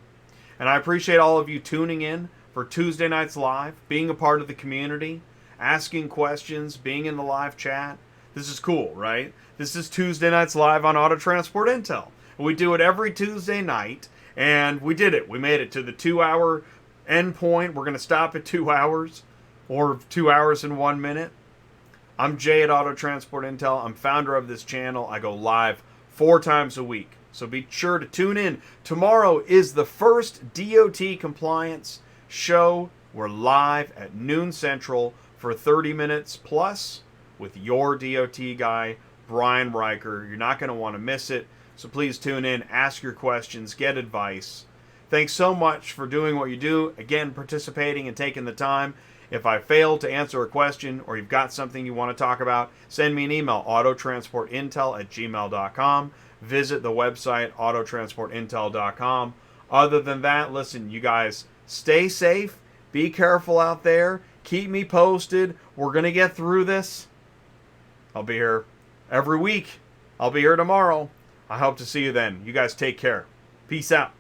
And I appreciate all of you tuning in for Tuesday nights live, being a part of the community, asking questions, being in the live chat. This is cool, right? This is Tuesday nights live on Auto Transport Intel. We do it every Tuesday night, and we did it. We made it to the 2-hour end point. We're going to stop at 2 hours, or 2 hours and 1 minute. I'm Jay at Auto Transport Intel. I'm founder of this channel. I go live 4 times a week. So be sure to tune in. Tomorrow is the first DOT compliance show. We're live at noon Central for 30 minutes plus with your DOT guy, Brian Riker. You're not going to want to miss it. So please tune in, ask your questions, get advice. Thanks so much for doing what you do. Again, participating and taking the time. If I failed to answer a question or you've got something you want to talk about, send me an email, autotransportintel@gmail.com. visit the website, autotransportintel.com. Other than that, listen, you guys, stay safe. Be careful out there. Keep me posted. We're going to get through this. I'll be here every week. I'll be here tomorrow. I hope to see you then. You guys take care. Peace out.